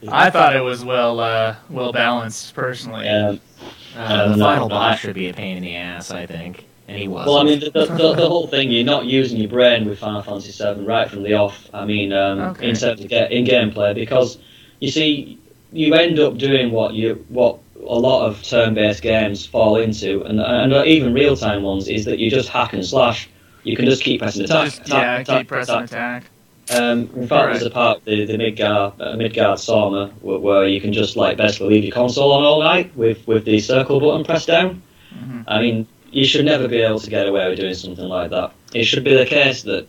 [SPEAKER 3] I thought it was well balanced, personally.
[SPEAKER 2] The final boss should be a pain in the ass, I think. And he wasn't.
[SPEAKER 5] Well, I mean, the whole thing, you're not using your brain with Final Fantasy VII right from the off. I mean, in terms of in gameplay, because you see, you end up doing what a lot of turn-based games fall into, and even real-time ones, is that you just hack and slash. You can just keep pressing attack.
[SPEAKER 3] Keep pressing attack.
[SPEAKER 5] In fact, there's a part the Midgard Soma where you can just basically leave your console on all night with the circle button pressed down.
[SPEAKER 3] Mm-hmm.
[SPEAKER 5] I mean, you should never be able to get away with doing something like that. It should be the case that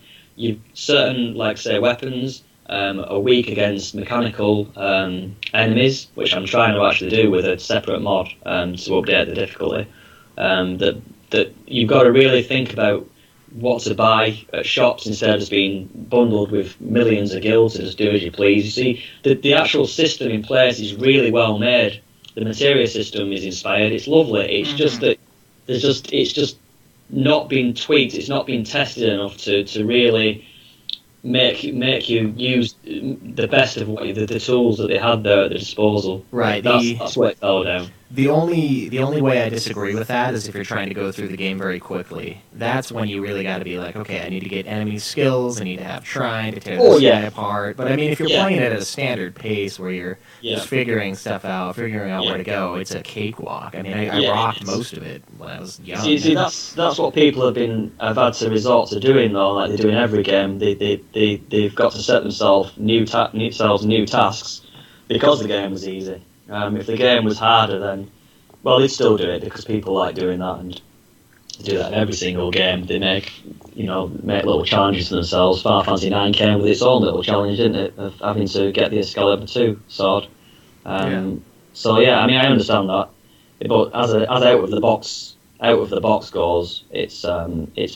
[SPEAKER 5] certain, say, weapons are weak against mechanical enemies, which I'm trying to actually do with a separate mod to update the difficulty. That you've got to really think about what to buy at shops instead of just being bundled with millions of guilds to just do as you please. You see, the actual system in place is really well made. The materia system is inspired. It's lovely. It's just that it's just not been tweaked. It's not been tested enough to really make you use the best of the tools that they had there at their disposal.
[SPEAKER 2] Right.
[SPEAKER 5] That's where it fell down.
[SPEAKER 2] The only way I disagree with that is if you're trying to go through the game very quickly. That's when you really got to be like, okay, I need to get enemy skills, I need to have shrine to tear this guy apart. But I mean, if you're playing it at a standard pace where you're just figuring stuff out, figuring out where to go, it's a cakewalk. I mean, I rocked most of it when I was young.
[SPEAKER 5] See, that's what people have had to resort to doing though, like they do in every game. They've got to set themselves new tasks because the game was easy. If the game was harder, then, well, they'd still do it because people like doing that, and do that in every single game. They make little challenges for themselves. Final Fantasy IX came with its own little challenge, didn't it, of having to get the Excalibur 2 sword. So yeah, I mean, I understand that, but as out of the box goes, it's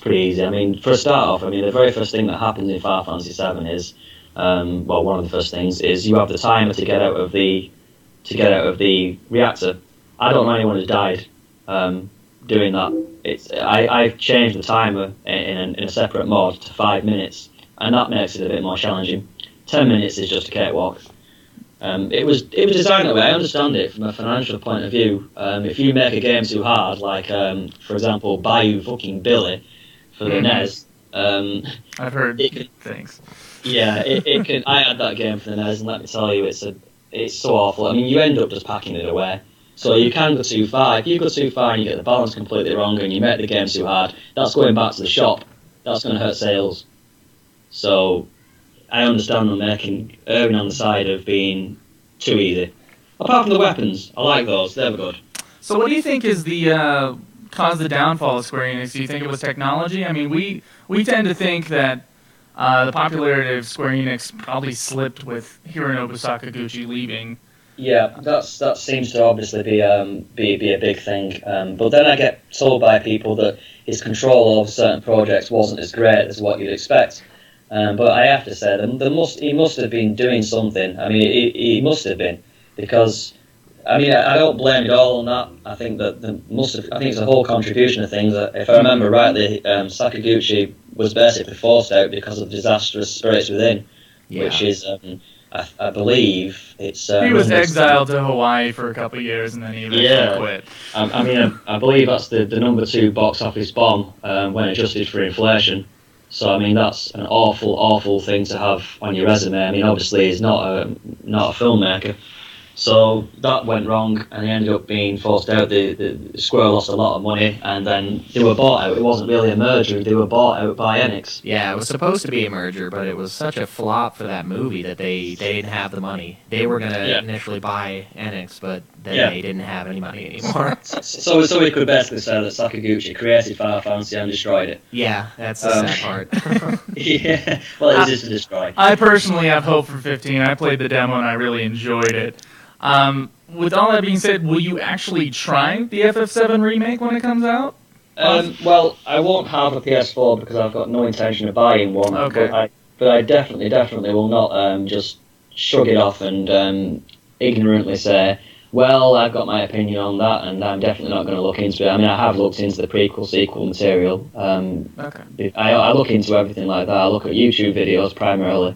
[SPEAKER 5] pretty easy. I mean, for a start off, I mean, the very first thing that happens in Final Fantasy VII is, one of the first things is you have the timer to get out of the reactor. I don't know anyone who's died doing that. I've changed the timer in a separate mod to 5 minutes, and that makes it a bit more challenging. 10 minutes is just a cakewalk. It was designed that way. I understand it from a financial point of view. If you make a game too hard, like for example Bayou fucking Billy for the NES,
[SPEAKER 3] I've heard things.
[SPEAKER 5] Yeah, it can. I had that game for the NES, and let me tell you, it's so awful. I mean, you end up just packing it away. So you can go too far. If you go too far and you get the balance completely wrong and you make the game too hard, that's going back to the shop. That's going to hurt sales. So I understand them erring on the side of being too easy. Apart from the weapons, I like those. They were good.
[SPEAKER 3] So what do you think is the caused the downfall of Square Enix? Do you think it was technology? I mean, we tend to think that the popularity of Square Enix probably slipped with Hironobu Sakaguchi leaving.
[SPEAKER 5] Yeah, that seems to obviously be a big thing. But then I get told by people that his control over certain projects wasn't as great as what you'd expect. But I have to say, he must have been doing something. I mean, he must have been, because I mean, I don't blame it all on that. I think that I think it's a whole contribution of things. If I remember rightly, Sakaguchi was basically forced out because of disastrous spirits within, which is. I believe it's.
[SPEAKER 3] He was exiled to Hawaii for a couple of years and then he eventually quit.
[SPEAKER 5] I mean, I believe that's the number 2 box office bomb when adjusted for inflation. So I mean, that's an awful thing to have on your resume. I mean, obviously he's not a filmmaker. So that went wrong, and they ended up being forced out. The Square lost a lot of money, and then they were bought out. It wasn't really a merger; they were bought out by Enix.
[SPEAKER 2] Yeah, it was supposed to be a merger, but it was such a flop for that movie that they didn't have the money. They were going to initially buy Enix, but then they didn't have any money anymore.
[SPEAKER 5] So we could basically say that Sakaguchi created Final Fantasy and destroyed it.
[SPEAKER 2] Yeah, that's the sad part.
[SPEAKER 5] Yeah, well, it is to destroy.
[SPEAKER 3] I personally have hope for 15. I played the demo and I really enjoyed it. With all that being said, will you actually try the FF7 remake when it comes out?
[SPEAKER 5] Well, I won't have a PS4 because I've got no intention of buying one.
[SPEAKER 3] Okay.
[SPEAKER 5] But I definitely will not just shrug it off and ignorantly say, well, I've got my opinion on that, and I'm definitely not going to look into it. I mean, I have looked into the prequel, sequel material.
[SPEAKER 3] Okay.
[SPEAKER 5] I look into everything like that. I look at YouTube videos primarily.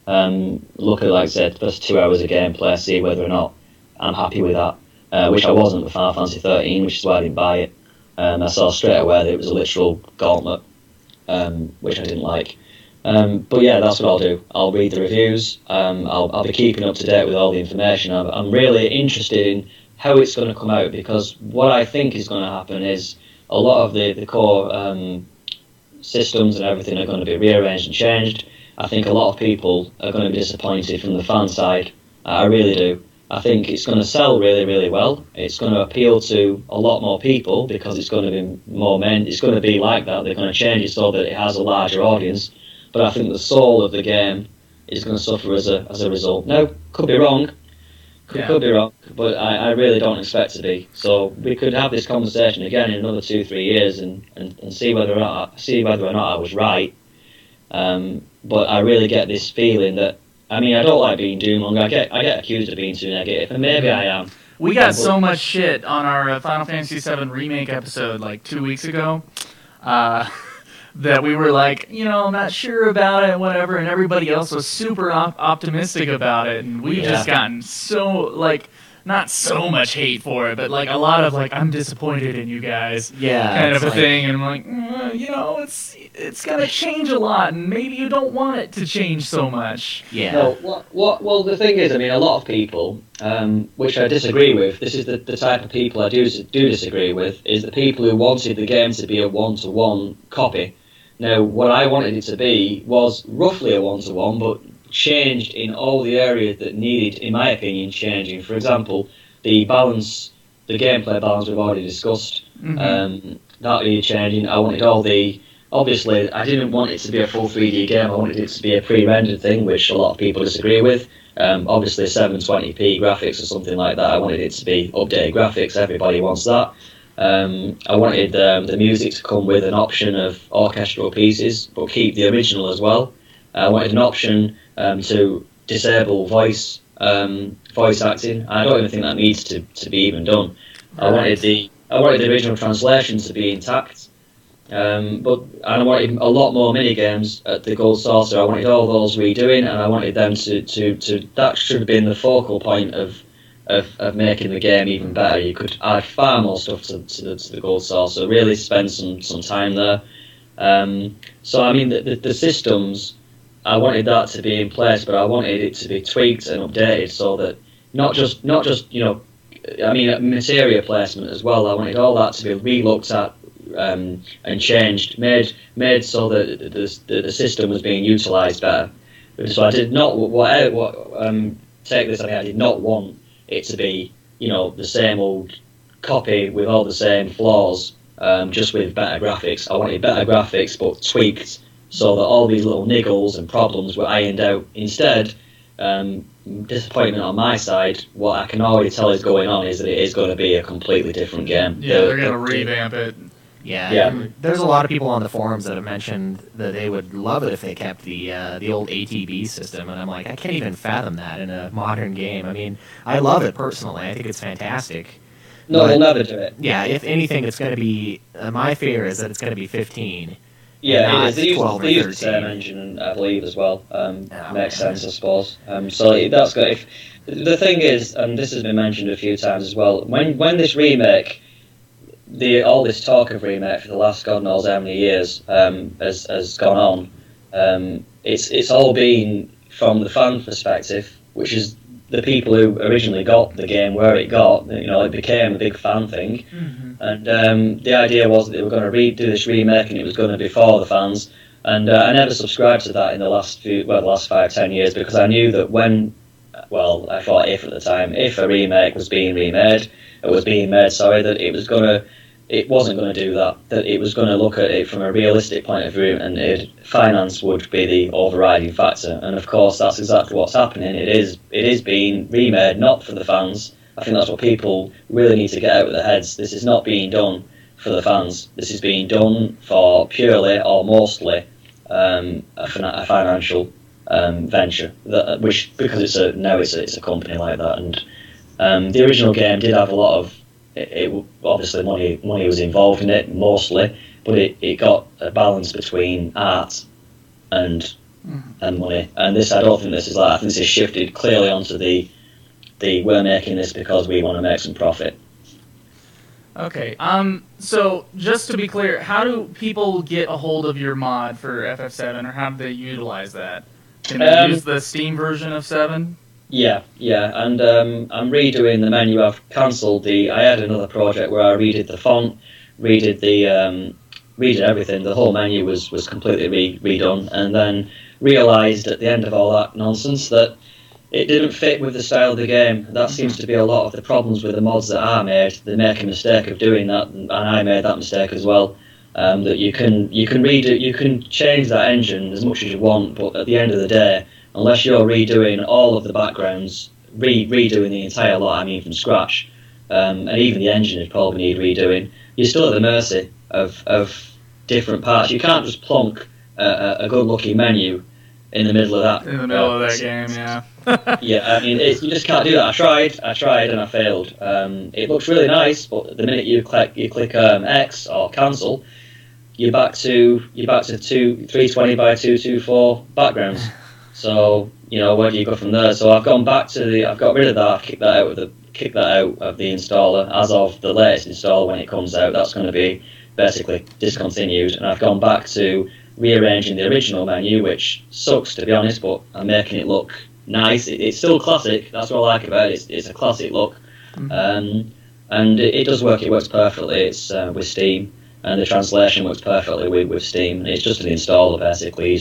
[SPEAKER 5] Look at, like I said, the first 2 hours of gameplay, see whether or not I'm happy with that, which I wasn't with Final Fantasy 13, which is why I didn't buy it. I saw straight away that it was a literal gauntlet, which I didn't like. But yeah, that's what I'll do. I'll read the reviews. I'll be keeping up to date with all the information. I'm really interested in how it's going to come out, because what I think is going to happen is a lot of the core systems and everything are going to be rearranged and changed. I think a lot of people are going to be disappointed from the fan side. I really do. I think it's going to sell really, really well. It's going to appeal to a lot more people because it's going to be more men. It's going to be like that. They're going to change it so that it has a larger audience. But I think the soul of the game is going to suffer as a result. Now, could be wrong. Could be wrong. But I really don't expect to be. So we could have this conversation again in another 2-3 years and see whether or not I was right. But I really get this feeling that, I mean, I don't like being doom-monger. I get accused of being too negative, and maybe I am.
[SPEAKER 3] We got so much shit on our Final Fantasy VII Remake episode like 2 weeks ago that we were like, I'm not sure about it, whatever, and everybody else was super optimistic about it, and we've just gotten so, not so much hate for it, but a lot of I'm disappointed in you guys, kind of a thing, and I'm like, it's gonna change a lot, and maybe you don't want it to change so much.
[SPEAKER 2] Yeah.
[SPEAKER 5] No, well, the thing is, I mean, a lot of people, which I disagree with. This is the type of people I do disagree with. Is the people who wanted the game to be a 1-to-1 copy. Now, what I wanted it to be was roughly a 1-to-1, but changed in all the areas that needed, in my opinion, changing. For example, the gameplay balance we've already discussed.
[SPEAKER 3] Mm-hmm.
[SPEAKER 5] That needed changing. I wanted obviously, I didn't want it to be a full 3D game. I wanted it to be a pre-rendered thing, which a lot of people disagree with. Obviously, 720p graphics or something like that. I wanted it to be updated graphics. Everybody wants that. I wanted the music to come with an option of orchestral pieces, but keep the original as well. I wanted an option to disable voice acting. I don't even think that needs to be even done. Right. I wanted the original translation to be intact. But I wanted a lot more mini games at the Gold Saucer. I wanted all those redoing, and I wanted them to that should have been the focal point of making the game even better. You could add far more stuff to the Gold Saucer. Really spend some time there. So I mean, the systems, I wanted that to be in place, but I wanted it to be tweaked and updated so that not just I mean, material placement as well. I wanted all that to be re-looked at and changed, made so that the system was being utilised better. So I did not take this. I mean, I did not want it to be, the same old copy with all the same flaws, just with better graphics. I wanted better graphics, but tweaked so that all these little niggles and problems were ironed out. Instead, disappointment on my side, what I can already tell is going on is that it is going to be a completely different game.
[SPEAKER 3] Yeah, they're going to revamp it.
[SPEAKER 2] Yeah. There's a lot of people on the forums that have mentioned that they would love it if they kept the old ATB system, and I'm like, I can't even fathom that in a modern game. I mean, I love it personally. I think it's fantastic.
[SPEAKER 5] No, they'll never do it.
[SPEAKER 2] Yeah, if anything, it's going to be... my fear is that it's going to be 15.
[SPEAKER 5] Yeah, it is. They use
[SPEAKER 2] 12 or
[SPEAKER 5] the
[SPEAKER 2] 13.
[SPEAKER 5] same engine, I believe, as well. Makes sense, I suppose. So that's good. If the thing is, and this has been mentioned a few times as well, when this remake, all this talk of remake for the last God knows how many years has gone on, it's all been from the fan perspective, which is the people who originally got the game where it got. It became a big fan thing. And the idea was that they were going to do this remake, and it was going to be for the fans. And I never subscribed to that in the last 5-10 years, because I knew that I thought if at the time, if a remake was being made, that it wasn't going to do that. That it was going to look at it from a realistic point of view, and finance would be the overriding factor. And of course, that's exactly what's happening. It is being remade, not for the fans. I think that's what people really need to get out of their heads. This is not being done for the fans. This is being done for purely or mostly a financial venture. Because it's a company like that. And the original game did have a lot of obviously money was involved in it mostly, but it got a balance between art and money. And I don't think this is like. I think this is shifted clearly onto the we're making this because we want to make some profit.
[SPEAKER 3] Okay. So just to be clear, how do people get a hold of your mod for FF7, or how do they utilize that? Can they use the Steam version of 7?
[SPEAKER 5] Yeah, and I'm redoing the menu. I've cancelled I had another project where I redid the font, redid everything. The whole menu was completely redone, and then realised at the end of all that nonsense that it didn't fit with the style of the game. That seems to be a lot of the problems with the mods that I made. They make a mistake of doing that, and I made that mistake as well. That you can redo, you can change that engine as much as you want, but at the end of the day, unless you're redoing all of the backgrounds, redoing the entire lot, I mean from scratch, and even the engine would probably need redoing, you're still at the mercy of different parts. You can't just plonk a good-looking menu in the middle of that.
[SPEAKER 3] In the middle of that game, yeah.
[SPEAKER 5] Yeah, I mean, you just can't do that. I tried and I failed. It looks really nice, but the minute you click X or cancel, you're back to 320 by 224 backgrounds. So where do you go from there? So I've gone back I've got rid of that. I've kicked that out of the installer as of the latest installer. When it comes out, that's going to be basically discontinued, and I've gone back to rearranging the original menu, which sucks to be honest, but I'm making it look nice. It's still classic. That's what I like about it. It's a classic look, and it does work. It works perfectly. It's with Steam, and the translation works perfectly with Steam. And it's just an installer basically.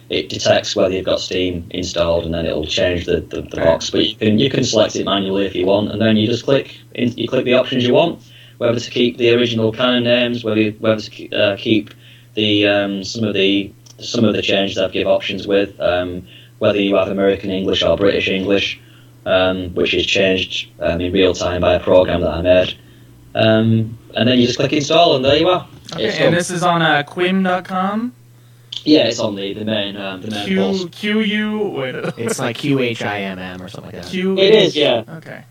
[SPEAKER 5] It detects whether you've got Steam installed, and then it'll change the box. But you can select it manually if you want, and then you just click the options you want, whether to keep the original canon names, whether to keep the some of the changes I've give options with, whether you have American English or British English, which is changed in real time by a program that I made, and then you just click install, and there you are.
[SPEAKER 3] Okay, and this is on Quim.com.
[SPEAKER 5] Yeah, it's on the main post.
[SPEAKER 3] QU.
[SPEAKER 2] It's like QHIMM or something like that.
[SPEAKER 5] It is, yeah.
[SPEAKER 3] Okay.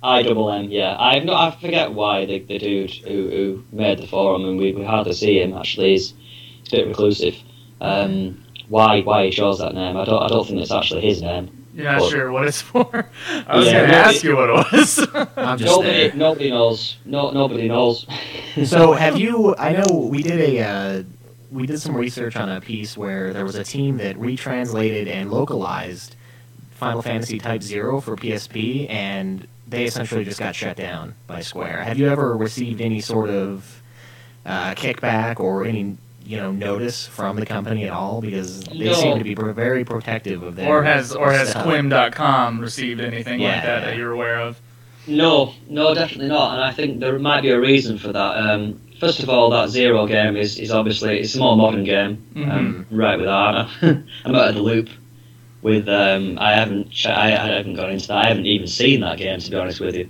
[SPEAKER 5] IMM, yeah. I forget why the dude who made the forum, and we hardly see him actually. He's a bit reclusive. Why he chose that name? I don't think it's actually his name.
[SPEAKER 3] Yeah, not sure what it's for. I was going to ask you what it was.
[SPEAKER 2] I'm just
[SPEAKER 5] nobody knows. Nobody knows.
[SPEAKER 2] So have you? I know we did some research on a piece where there was a team that retranslated and localized Final Fantasy Type 0 for PSP, and they essentially just got shut down by Square. Have you ever received any sort of kickback or any notice from the company at all, because they
[SPEAKER 5] No.
[SPEAKER 2] seem to be very protective of their
[SPEAKER 3] Or has
[SPEAKER 2] stuff.
[SPEAKER 3] Quim.com received anything
[SPEAKER 2] Yeah,
[SPEAKER 3] like that
[SPEAKER 2] yeah.
[SPEAKER 3] that you're aware of?
[SPEAKER 5] No, definitely not. And I think there might be a reason for that. First of all, that Zero game is obviously it's a more modern game. Right with that, aren't I? I'm out of the loop with. I haven't gone into that. I haven't even seen that game, to be honest with you,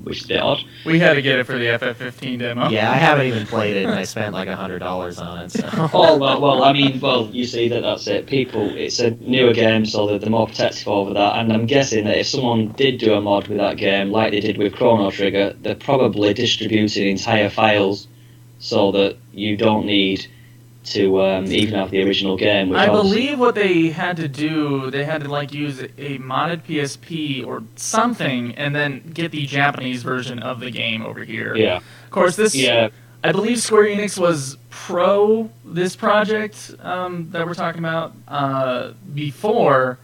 [SPEAKER 5] which is a bit odd.
[SPEAKER 3] We had to get it for the FF15 demo.
[SPEAKER 2] Yeah, I haven't even played it, and I spent like $100 on it. So.
[SPEAKER 5] Oh well, you see that's it. It's a newer game, so they're more protective over that. And I'm guessing that if someone did do a mod with that game, like they did with Chrono Trigger, they're probably distributing entire files so that you don't need to even have the original game. Which
[SPEAKER 3] I
[SPEAKER 5] obviously-
[SPEAKER 3] believe what they had to do, they had to like use a modded PSP or something, and then get the Japanese version of the game over here.
[SPEAKER 5] Yeah.
[SPEAKER 3] Of course, this.
[SPEAKER 5] Yeah.
[SPEAKER 3] I believe Square Enix was pro this project that we're talking about before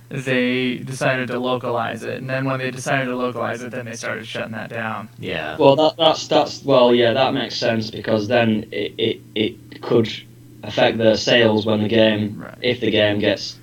[SPEAKER 3] they decided to localize it, and then when they decided to localize it, then they started shutting that down.
[SPEAKER 2] Yeah.
[SPEAKER 5] Well, that makes sense, because then it could affect the sales when if the game gets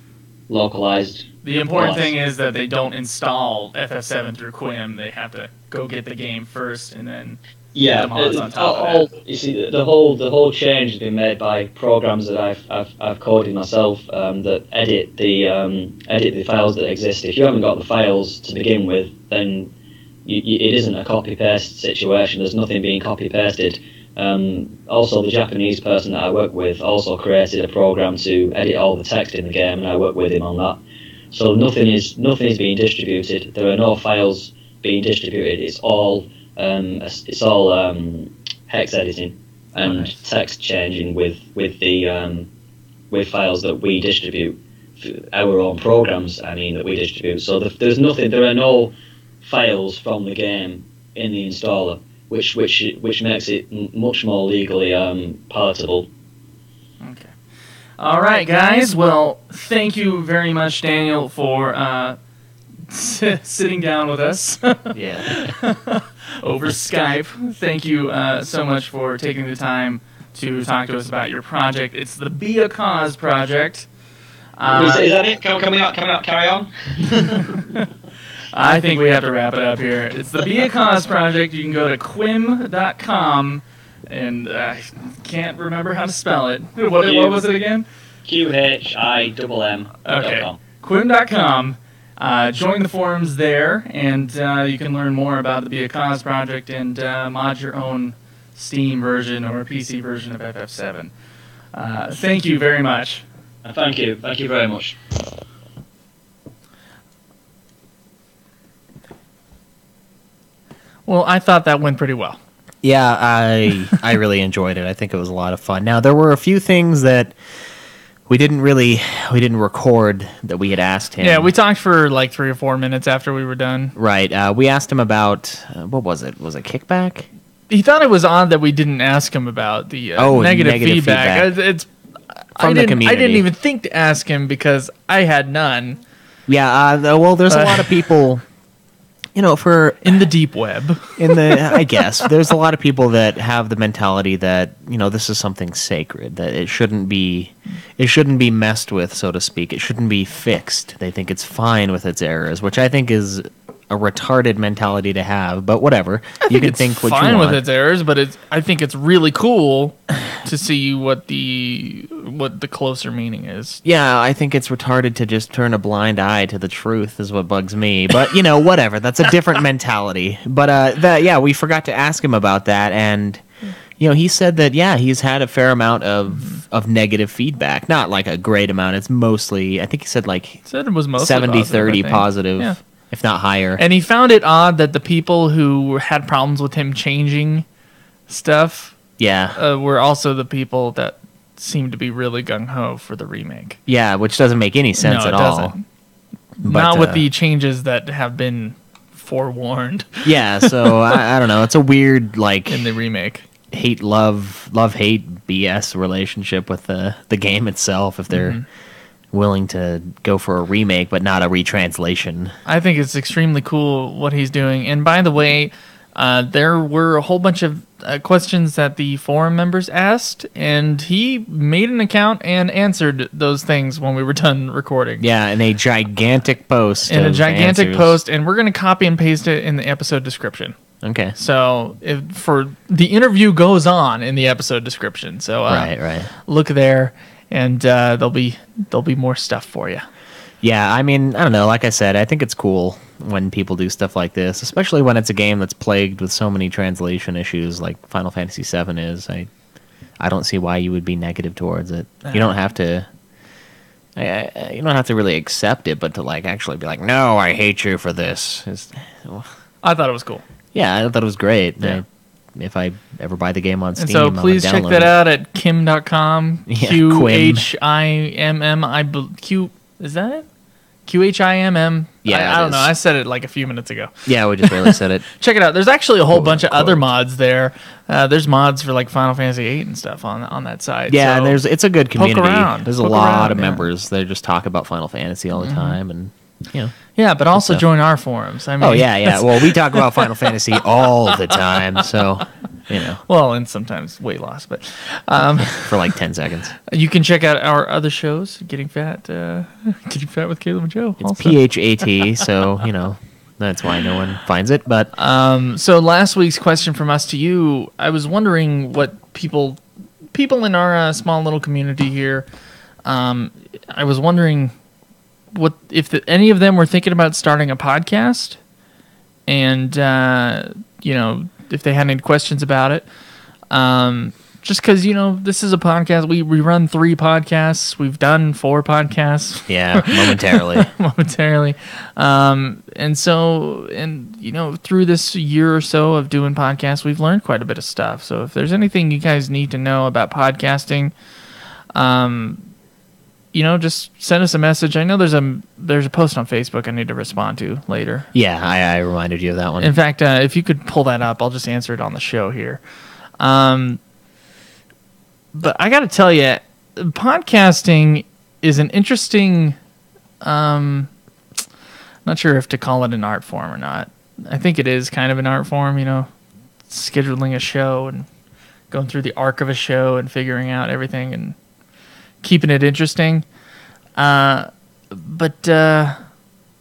[SPEAKER 5] localized.
[SPEAKER 3] The important
[SPEAKER 5] Plus.
[SPEAKER 3] thing is that they don't install FF7 through Quim. They have to go get the game first, and then
[SPEAKER 5] Yeah,
[SPEAKER 3] the mods on top of that.
[SPEAKER 5] you see, the whole change has been made by programs that I've coded myself that edit the files that exist. If you haven't got the files to begin with, then it isn't a copy paste situation. There's nothing being copy pasted. Also, the Japanese person that I work with also created a program to edit all the text in the game, and I work with him on that. So nothing is being distributed. There are no files being distributed. It's all hex editing and text changing with files that we distribute, our own programs. I mean, that we distribute. So there's nothing. There are no files from the game in the installer, which makes it much more legally palatable.
[SPEAKER 3] Okay. All right, guys. Well, thank you very much, Daniel, for sitting down with us
[SPEAKER 2] Yeah.
[SPEAKER 3] over Skype. Thank you so much for taking the time to talk to us about your project. It's the Be a Cause project.
[SPEAKER 5] Is that it? Can we not carry on?
[SPEAKER 3] I think we have to wrap it up here. It's the Be a Cause project. You can go to quim.com, and I can't remember how to spell it. What was it again?
[SPEAKER 5] QHIMM.com.
[SPEAKER 3] Okay. Quim.com. Join the forums there, and you can learn more about the Be a Cause project and mod your own Steam version or PC version of FF7. Thank you very much.
[SPEAKER 5] Thank you very much.
[SPEAKER 3] Well, I thought that went pretty well.
[SPEAKER 2] Yeah, I really enjoyed it. I think it was a lot of fun. Now, there were a few things that we didn't record that we had asked him.
[SPEAKER 3] Yeah, we talked for like 3 or 4 minutes after we were done.
[SPEAKER 2] Right. We asked him about what was it? Was it kickback?
[SPEAKER 3] He thought it was odd that we didn't ask him about the negative feedback.
[SPEAKER 2] feedback.
[SPEAKER 3] I
[SPEAKER 2] the
[SPEAKER 3] didn't
[SPEAKER 2] community.
[SPEAKER 3] even think to ask him because I had none
[SPEAKER 2] Yeah. Well, there's a lot of people. For
[SPEAKER 3] in the deep web.
[SPEAKER 2] I guess there's a lot of people that have the mentality that this is something sacred, that it shouldn't be messed with, so to speak. It shouldn't be fixed. They think it's fine with its errors, which I think is a retarded mentality to have. But whatever, you can
[SPEAKER 3] It's
[SPEAKER 2] think what
[SPEAKER 3] fine
[SPEAKER 2] you want.
[SPEAKER 3] with its errors, but I think it's really cool to see what the closer meaning is.
[SPEAKER 2] Yeah, I think it's retarded to just turn a blind eye to the truth is what bugs me. But, whatever. That's a different mentality. But, we forgot to ask him about that. And, he said that, he's had a fair amount of negative feedback. Not like a great amount. It's mostly, I think he said like
[SPEAKER 3] Said it was mostly
[SPEAKER 2] 70-30
[SPEAKER 3] positive,
[SPEAKER 2] positive,
[SPEAKER 3] Yeah.
[SPEAKER 2] if not higher.
[SPEAKER 3] And he found it odd that the people who had problems with him changing stuff
[SPEAKER 2] Yeah.
[SPEAKER 3] were also the people that seemed to be really gung-ho for the remake.
[SPEAKER 2] Yeah, which doesn't make any sense
[SPEAKER 3] No,
[SPEAKER 2] at
[SPEAKER 3] it
[SPEAKER 2] all.
[SPEAKER 3] doesn't.
[SPEAKER 2] But,
[SPEAKER 3] Not with the changes that have been forewarned
[SPEAKER 2] Yeah, so I don't know. It's a weird, like,
[SPEAKER 3] in the remake.
[SPEAKER 2] hate love hate BS relationship with the game itself if they're willing to go for a remake but not a retranslation.
[SPEAKER 3] I think it's extremely cool what he's doing. And by the way, there were a whole bunch of questions that the forum members asked, and he made an account and answered those things when we were done recording.
[SPEAKER 2] Yeah, in a gigantic post.
[SPEAKER 3] In a gigantic
[SPEAKER 2] answers.
[SPEAKER 3] post, and we're going to copy and paste it in the episode description.
[SPEAKER 2] Okay.
[SPEAKER 3] So for the interview goes on in the episode description. So
[SPEAKER 2] right.
[SPEAKER 3] look there, and there'll be more stuff for you.
[SPEAKER 2] Yeah, I mean, I don't know. Like I said, I think it's cool when people do stuff like this, especially when it's a game that's plagued with so many translation issues like Final Fantasy VII is. I don't see why you would be negative towards it. You don't have to. You don't have to really accept it, but to like actually be like, no, I hate you for this.
[SPEAKER 3] I thought it was cool.
[SPEAKER 2] Yeah, I thought it was great.
[SPEAKER 3] Yeah.
[SPEAKER 2] If I ever buy the game on Steam,
[SPEAKER 3] And so
[SPEAKER 2] I'm gonna
[SPEAKER 3] please check
[SPEAKER 2] download
[SPEAKER 3] that
[SPEAKER 2] it.
[SPEAKER 3] out at kim.com.
[SPEAKER 2] Yeah,
[SPEAKER 3] QHIMM. Is that it? QHIMM.
[SPEAKER 2] Yeah,
[SPEAKER 3] I
[SPEAKER 2] it
[SPEAKER 3] don't know.
[SPEAKER 2] is.
[SPEAKER 3] I said it like a few minutes ago.
[SPEAKER 2] Yeah, we just barely said it.
[SPEAKER 3] Check it out. There's actually a whole bunch of
[SPEAKER 2] Quote.
[SPEAKER 3] other mods there. There's mods for like Final Fantasy VIII and stuff on that site.
[SPEAKER 2] Yeah,
[SPEAKER 3] so
[SPEAKER 2] and it's a good community.
[SPEAKER 3] around.
[SPEAKER 2] There's a
[SPEAKER 3] Poke
[SPEAKER 2] lot
[SPEAKER 3] around,
[SPEAKER 2] of
[SPEAKER 3] yeah.
[SPEAKER 2] members. They just talk about Final Fantasy all the time, and
[SPEAKER 3] yeah, but also
[SPEAKER 2] stuff.
[SPEAKER 3] join our forums. I mean,
[SPEAKER 2] Oh yeah. Well, we talk about Final Fantasy all the time, so
[SPEAKER 3] Well, and sometimes weight loss, but
[SPEAKER 2] for like 10 seconds.
[SPEAKER 3] you can check out our other shows. Getting Fat with Caleb and Joe.
[SPEAKER 2] It's
[SPEAKER 3] also.
[SPEAKER 2] PHAT, so that's why no one finds it. But
[SPEAKER 3] So last week's question from us to you, I was wondering what people in our small little community here. I was wondering what if any of them were thinking about starting a podcast, and if they had any questions about it. Just because this is a podcast, we run 3 podcasts. We've done 4 podcasts.
[SPEAKER 2] yeah, momentarily.
[SPEAKER 3] And through this year or so of doing podcasts, we've learned quite a bit of stuff. So if there's anything you guys need to know about podcasting, just send us a message. I know there's a post on Facebook I need to respond to later.
[SPEAKER 2] Yeah, I reminded you of that one.
[SPEAKER 3] In fact, if you could pull that up, I'll just answer it on the show here. But I got to tell you, podcasting is an interesting. Not sure if to call it an art form or not. I think it is kind of an art form, scheduling a show and going through the arc of a show and figuring out everything and keeping it interesting. But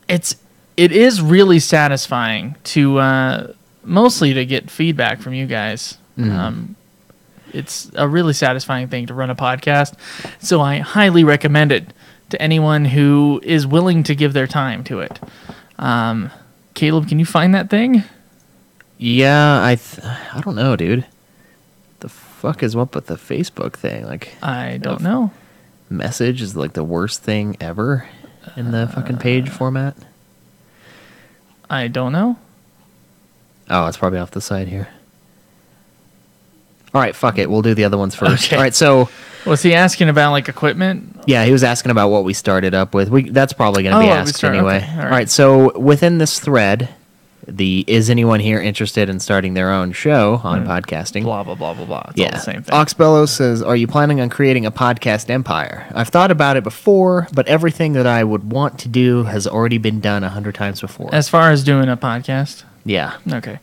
[SPEAKER 3] it is really satisfying to mostly to get feedback from you guys. It's a really satisfying thing to run a podcast. So I highly recommend it to anyone who is willing to give their time to it. Caleb, can you find that thing?
[SPEAKER 2] Yeah, I don't know, dude. The fuck is up with the Facebook thing? Like,
[SPEAKER 3] I don't know.
[SPEAKER 2] Message is like the worst thing ever in the fucking page format.
[SPEAKER 3] I don't know.
[SPEAKER 2] Oh, it's probably off the side here. All right, fuck it. We'll do the other ones first.
[SPEAKER 3] Okay.
[SPEAKER 2] All right, so
[SPEAKER 3] Was he asking about like equipment?
[SPEAKER 2] yeah, he was asking about what we started up with. That's probably going to be
[SPEAKER 3] what we
[SPEAKER 2] asked
[SPEAKER 3] started-
[SPEAKER 2] anyway.
[SPEAKER 3] okay, all
[SPEAKER 2] All
[SPEAKER 3] right.
[SPEAKER 2] right, so within this thread, is anyone here interested in starting their own show on podcasting?
[SPEAKER 3] Blah blah blah blah blah. It's
[SPEAKER 2] Yeah.
[SPEAKER 3] all the same thing.
[SPEAKER 2] Oxbello says, "Are you planning on creating a podcast empire? I've thought about it before, but everything that I would want to do has already been done 100 times before."
[SPEAKER 3] As far as doing a podcast,
[SPEAKER 2] Yeah.
[SPEAKER 3] okay.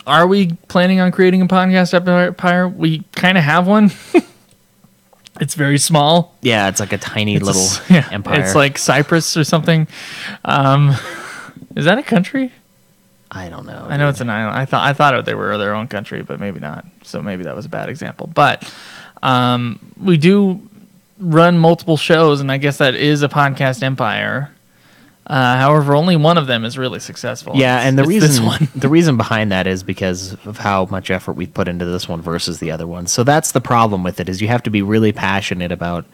[SPEAKER 3] Are we planning on creating a podcast empire? We kind of have one. It's very small.
[SPEAKER 2] Yeah, it's like a tiny
[SPEAKER 3] It's
[SPEAKER 2] little empire.
[SPEAKER 3] It's like Cyprus or something. Is that a country?
[SPEAKER 2] I don't know.
[SPEAKER 3] I know it's an island. I thought they were their own country, but maybe not. So maybe that was a bad example. But we do run multiple shows, and I guess that is a podcast empire. However, only one of them is really successful.
[SPEAKER 2] Yeah, and
[SPEAKER 3] It's this one.
[SPEAKER 2] the reason behind that is because of how much effort we've put into this one versus the other one. So that's the problem with it, is you have to be really passionate about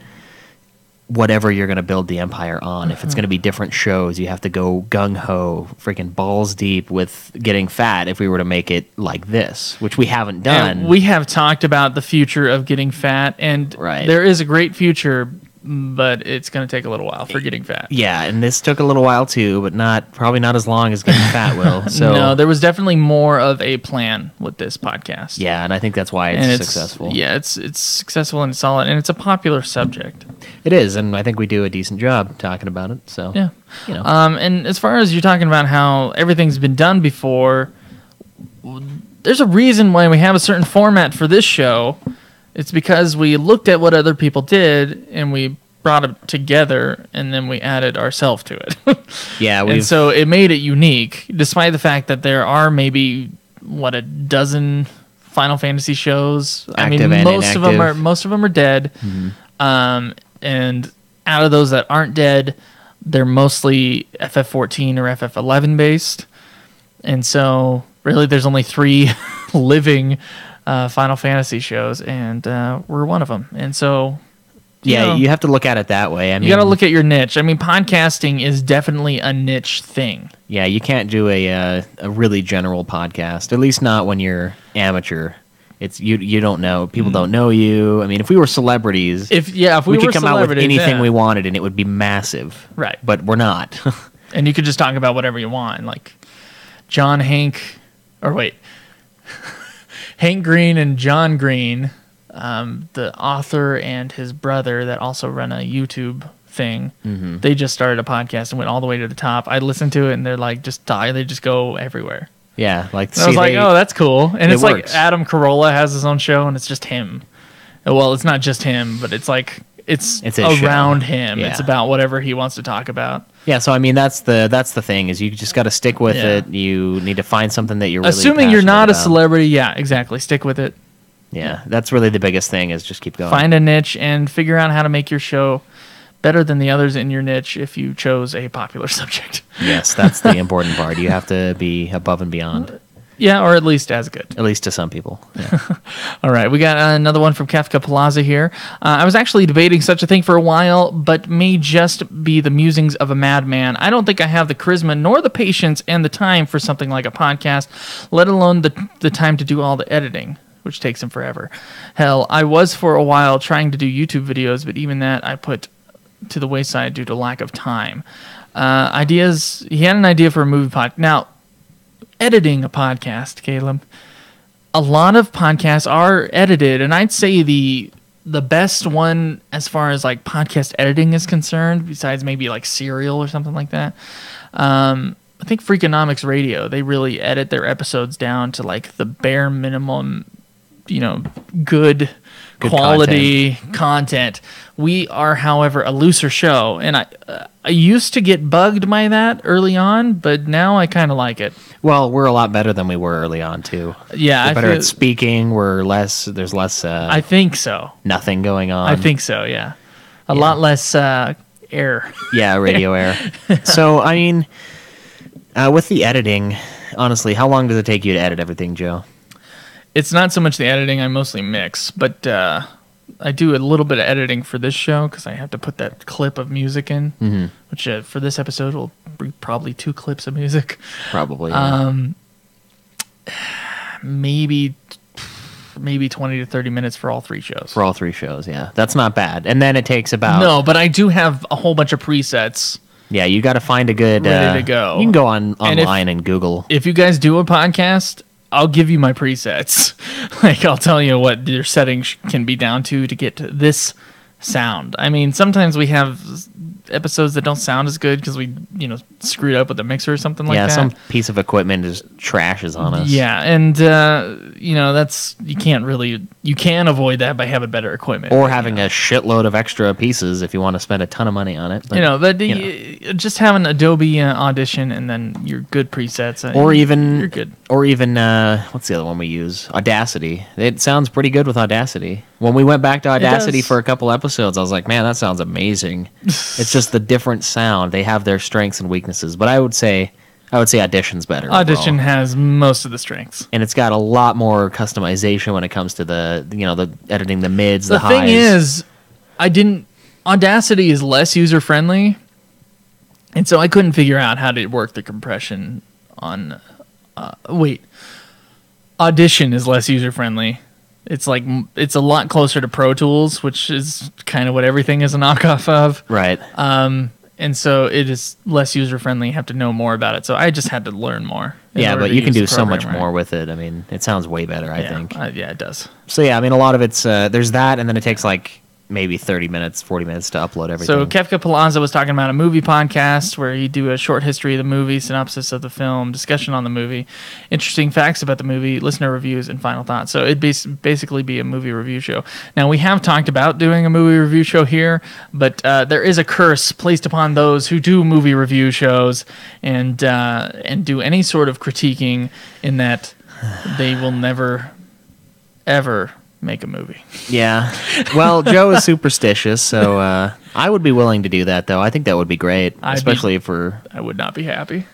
[SPEAKER 2] whatever you're going to build the empire on. If it's going to be different shows, you have to go gung-ho, freaking balls deep with getting fat if we were to make it like this, which we haven't done.
[SPEAKER 3] And we have talked about the future of getting fat, and
[SPEAKER 2] Right.
[SPEAKER 3] there is a great future, but it's going to take a little while for getting fat.
[SPEAKER 2] Yeah, and this took a little while too, but probably not as long as getting fat will. So
[SPEAKER 3] No, there was definitely more of a plan with this podcast.
[SPEAKER 2] yeah, and I think that's why it's successful.
[SPEAKER 3] Yeah, it's successful and solid, and it's a popular subject.
[SPEAKER 2] It is, and I think we do a decent job talking about it. So
[SPEAKER 3] Yeah.
[SPEAKER 2] you know.
[SPEAKER 3] And as far as you're talking about how everything's been done before, there's a reason why we have a certain format for this show. It's because we looked at what other people did and we brought it together and then we added ourselves to it.
[SPEAKER 2] Yeah,
[SPEAKER 3] and so it made it unique, despite the fact that there are maybe a dozen Final Fantasy shows.
[SPEAKER 2] Active and
[SPEAKER 3] most of them are dead.
[SPEAKER 2] Mm-hmm.
[SPEAKER 3] And out of those that aren't dead, they're mostly FF14 or FF11 based. And so really there's only 3 living Final Fantasy shows, and we're one of them. And so,
[SPEAKER 2] you have to look at it that way. I mean,
[SPEAKER 3] you got to look at your niche. I mean, podcasting is definitely a niche thing.
[SPEAKER 2] Yeah, you can't do a really general podcast, at least not when you're amateur. It's you don't know. People don't know you. I mean, if we were celebrities,
[SPEAKER 3] if we
[SPEAKER 2] could come out with anything
[SPEAKER 3] yeah.
[SPEAKER 2] we wanted, and it would be massive.
[SPEAKER 3] Right.
[SPEAKER 2] But we're not.
[SPEAKER 3] And you could just talk about whatever you want, like Hank Green and John Green, the author and his brother that also run a YouTube thing. Mm-hmm. They just started a podcast and went all the way to the top. I listened to it and they're like, they just go everywhere.
[SPEAKER 2] Yeah,
[SPEAKER 3] I was like, oh, that's cool. And it's
[SPEAKER 2] works.
[SPEAKER 3] like Adam Carolla has his own show and it's just him. Well, it's not just him, but it's like it's around him.
[SPEAKER 2] Yeah.
[SPEAKER 3] It's about whatever he wants to talk about.
[SPEAKER 2] Yeah, so I mean that's the thing is you just got to stick with it. You need to find something that you're really
[SPEAKER 3] assuming you're not
[SPEAKER 2] about.
[SPEAKER 3] A celebrity. Yeah, exactly. Stick with it.
[SPEAKER 2] Yeah, that's really the biggest thing is just keep going.
[SPEAKER 3] Find a niche and figure out how to make your show better than the others in your niche if you chose a popular subject.
[SPEAKER 2] Yes, that's the important part. You have to be above and beyond.
[SPEAKER 3] Yeah, or at least as good.
[SPEAKER 2] At least to some people. Yeah.
[SPEAKER 3] All right, we got another one from Kafka Plaza here. I was actually debating such a thing for a while, but may just be the musings of a madman. I don't think I have the charisma nor the patience and the time for something like a podcast, let alone the time to do all the editing, which takes him forever. Hell, I was for a while trying to do YouTube videos, but even that I put to the wayside due to lack of time. He had an idea for a movie podcast. Now, editing a podcast, Caleb, a lot of podcasts are edited, and I'd say the best one as far as like podcast editing is concerned, besides maybe like Serial or something like that, I think Freakonomics Radio, they really edit their episodes down to like the bare minimum, good quality content. We are, however, a looser show, and I used to get bugged by that early on, but now I kind of like it.
[SPEAKER 2] Well, we're a lot better than we were early on too.
[SPEAKER 3] Yeah,
[SPEAKER 2] we're better at speaking. There's less.
[SPEAKER 3] I think so.
[SPEAKER 2] Nothing going on.
[SPEAKER 3] I think so. Yeah, a lot less air.
[SPEAKER 2] Yeah, radio air. So I mean, with the editing, honestly, how long does it take you to edit everything, Joe?
[SPEAKER 3] It's not so much the editing. I mostly mix, but I do a little bit of editing for this show because I have to put that clip of music in, which for this episode will be probably 2 clips of music.
[SPEAKER 2] Probably.
[SPEAKER 3] Maybe 20 to 30 minutes for all 3 shows.
[SPEAKER 2] For all 3 shows, yeah. That's not bad. And then it takes about...
[SPEAKER 3] No, but I do have a whole bunch of presets.
[SPEAKER 2] Yeah, you got to find a good...
[SPEAKER 3] ready to go.
[SPEAKER 2] You can go online and Google.
[SPEAKER 3] If you guys do a podcast, I'll give you my presets. Like, I'll tell you what your settings can be down to get to this sound. I mean, sometimes we have episodes that don't sound as good because we, screwed up with the mixer or something like that.
[SPEAKER 2] Yeah, some piece of equipment just trashes on us.
[SPEAKER 3] Yeah, and, that's, you can avoid that by having better equipment.
[SPEAKER 2] Or having a shitload of extra pieces if you want to spend a ton of money on it. But,
[SPEAKER 3] just having Adobe Audition and then your good presets.
[SPEAKER 2] You're
[SPEAKER 3] good.
[SPEAKER 2] Or even, what's the other one we use? Audacity. It sounds pretty good with Audacity. When we went back to Audacity for a couple episodes, I was like, man, that sounds amazing. It's just the different sound. They have their strengths and weaknesses. But I would say Audition's better.
[SPEAKER 3] Audition
[SPEAKER 2] overall.
[SPEAKER 3] has most of the strengths.
[SPEAKER 2] And it's got a lot more customization when it comes to the editing the mids, the highs.
[SPEAKER 3] The thing is, Audacity is less user-friendly, and so I couldn't figure out how to work the compression on... Audition is less user-friendly. It's a lot closer to Pro Tools, which is kind of what everything is a knockoff of.
[SPEAKER 2] Right.
[SPEAKER 3] And so it is less user-friendly. You have to know more about it. So I just had to learn more.
[SPEAKER 2] Yeah, but you can do so much more with it. I mean, it sounds way better, I think.
[SPEAKER 3] Yeah, it does.
[SPEAKER 2] So yeah, I mean, a lot of it's, there's that, and then it takes like maybe 30 minutes, 40 minutes to upload everything.
[SPEAKER 3] So Kefka Palazzo was talking about a movie podcast where you do a short history of the movie, synopsis of the film, discussion on the movie, interesting facts about the movie, listener reviews, and final thoughts. So it'd basically be a movie review show. Now, we have talked about doing a movie review show here, but there is a curse placed upon those who do movie review shows and do any sort of critiquing, in that they will never, ever make a movie.
[SPEAKER 2] Yeah. Well, Joe is superstitious, so I would be willing to do that, though. I think that would be great, especially for...
[SPEAKER 3] I would not be happy.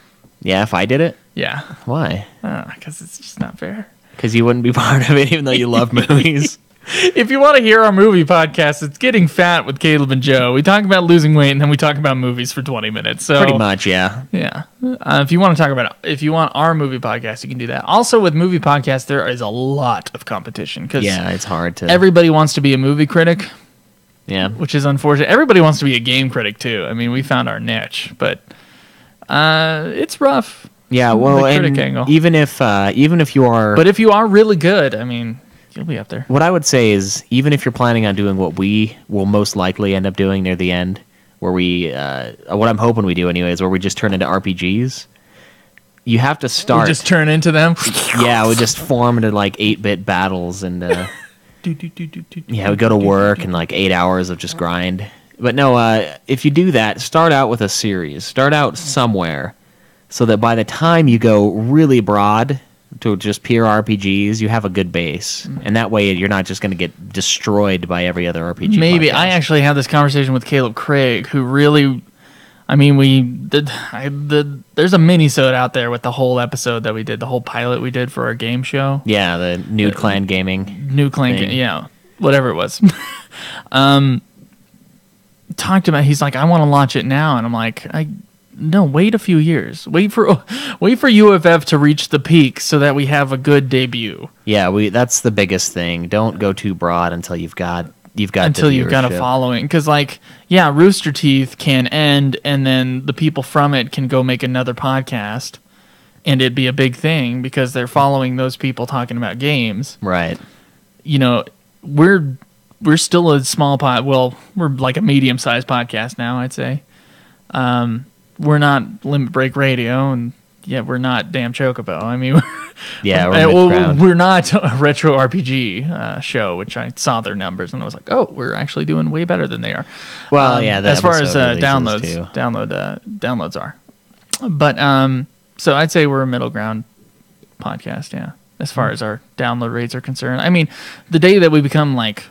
[SPEAKER 2] Yeah, if I did it?
[SPEAKER 3] Yeah.
[SPEAKER 2] Why?
[SPEAKER 3] Because it's just not fair.
[SPEAKER 2] Because you wouldn't be part of it, even though you love movies.
[SPEAKER 3] If you want to hear our movie podcast, it's Getting Fat with Caleb and Joe. We talk about losing weight, and then we talk about movies for 20 minutes. So
[SPEAKER 2] pretty much, yeah.
[SPEAKER 3] Yeah. If you want our movie podcast, you can do that. Also, with movie podcasts, there is a lot of competition.
[SPEAKER 2] Yeah, it's hard to...
[SPEAKER 3] Everybody wants to be a movie critic.
[SPEAKER 2] Yeah.
[SPEAKER 3] Which is unfortunate. Everybody wants to be a game critic, too. I mean, we found our niche, but it's rough.
[SPEAKER 2] Yeah, well, and even if you are...
[SPEAKER 3] But if you are really good, I mean... You'll be up there.
[SPEAKER 2] What I would say is, even if you're planning on doing what we will most likely end up doing near the end, where we, what I'm hoping we do anyways, where we just turn into RPGs, you have to start...
[SPEAKER 3] We just turn into them?
[SPEAKER 2] Yeah, we just form into, like, 8-bit battles, and, yeah, we go to work and, like, 8 hours of just grind. But no, if you do that, start out with a series. Start out somewhere, so that by the time you go really broad... to just pure RPGs, you have a good base. And that way you're not just going to get destroyed by every other RPG
[SPEAKER 3] Maybe.
[SPEAKER 2] podcast.
[SPEAKER 3] I actually had this conversation with Caleb Craig, who really... I mean, there's a mini-sode out there with the whole episode that we did, the whole pilot we did for our game show.
[SPEAKER 2] Yeah, the Nude Clan Gaming.
[SPEAKER 3] Nude Clan, yeah. Whatever it was. Talked about... He's like, I want to launch it now. And I'm like... No, wait a few years. Wait for UFF to reach the peak so that we have a good debut.
[SPEAKER 2] Yeah, that's the biggest thing. Don't go too broad until you've got
[SPEAKER 3] a following. Because, like, yeah, Rooster Teeth can end, and then the people from it can go make another podcast, and it'd be a big thing because they're following those people talking about games.
[SPEAKER 2] Right.
[SPEAKER 3] You know, we're still a small pod. Well, we're like a medium-sized podcast now, I'd say. We're not Limit Break Radio, and we're not Damn Chocobo. I mean, we're not a retro RPG show, which I saw their numbers and I was like, oh, we're actually doing way better than they are.
[SPEAKER 2] Well,
[SPEAKER 3] as far as downloads are. But so I'd say we're a middle ground podcast, yeah, as far as our download rates are concerned. I mean, the day that we become like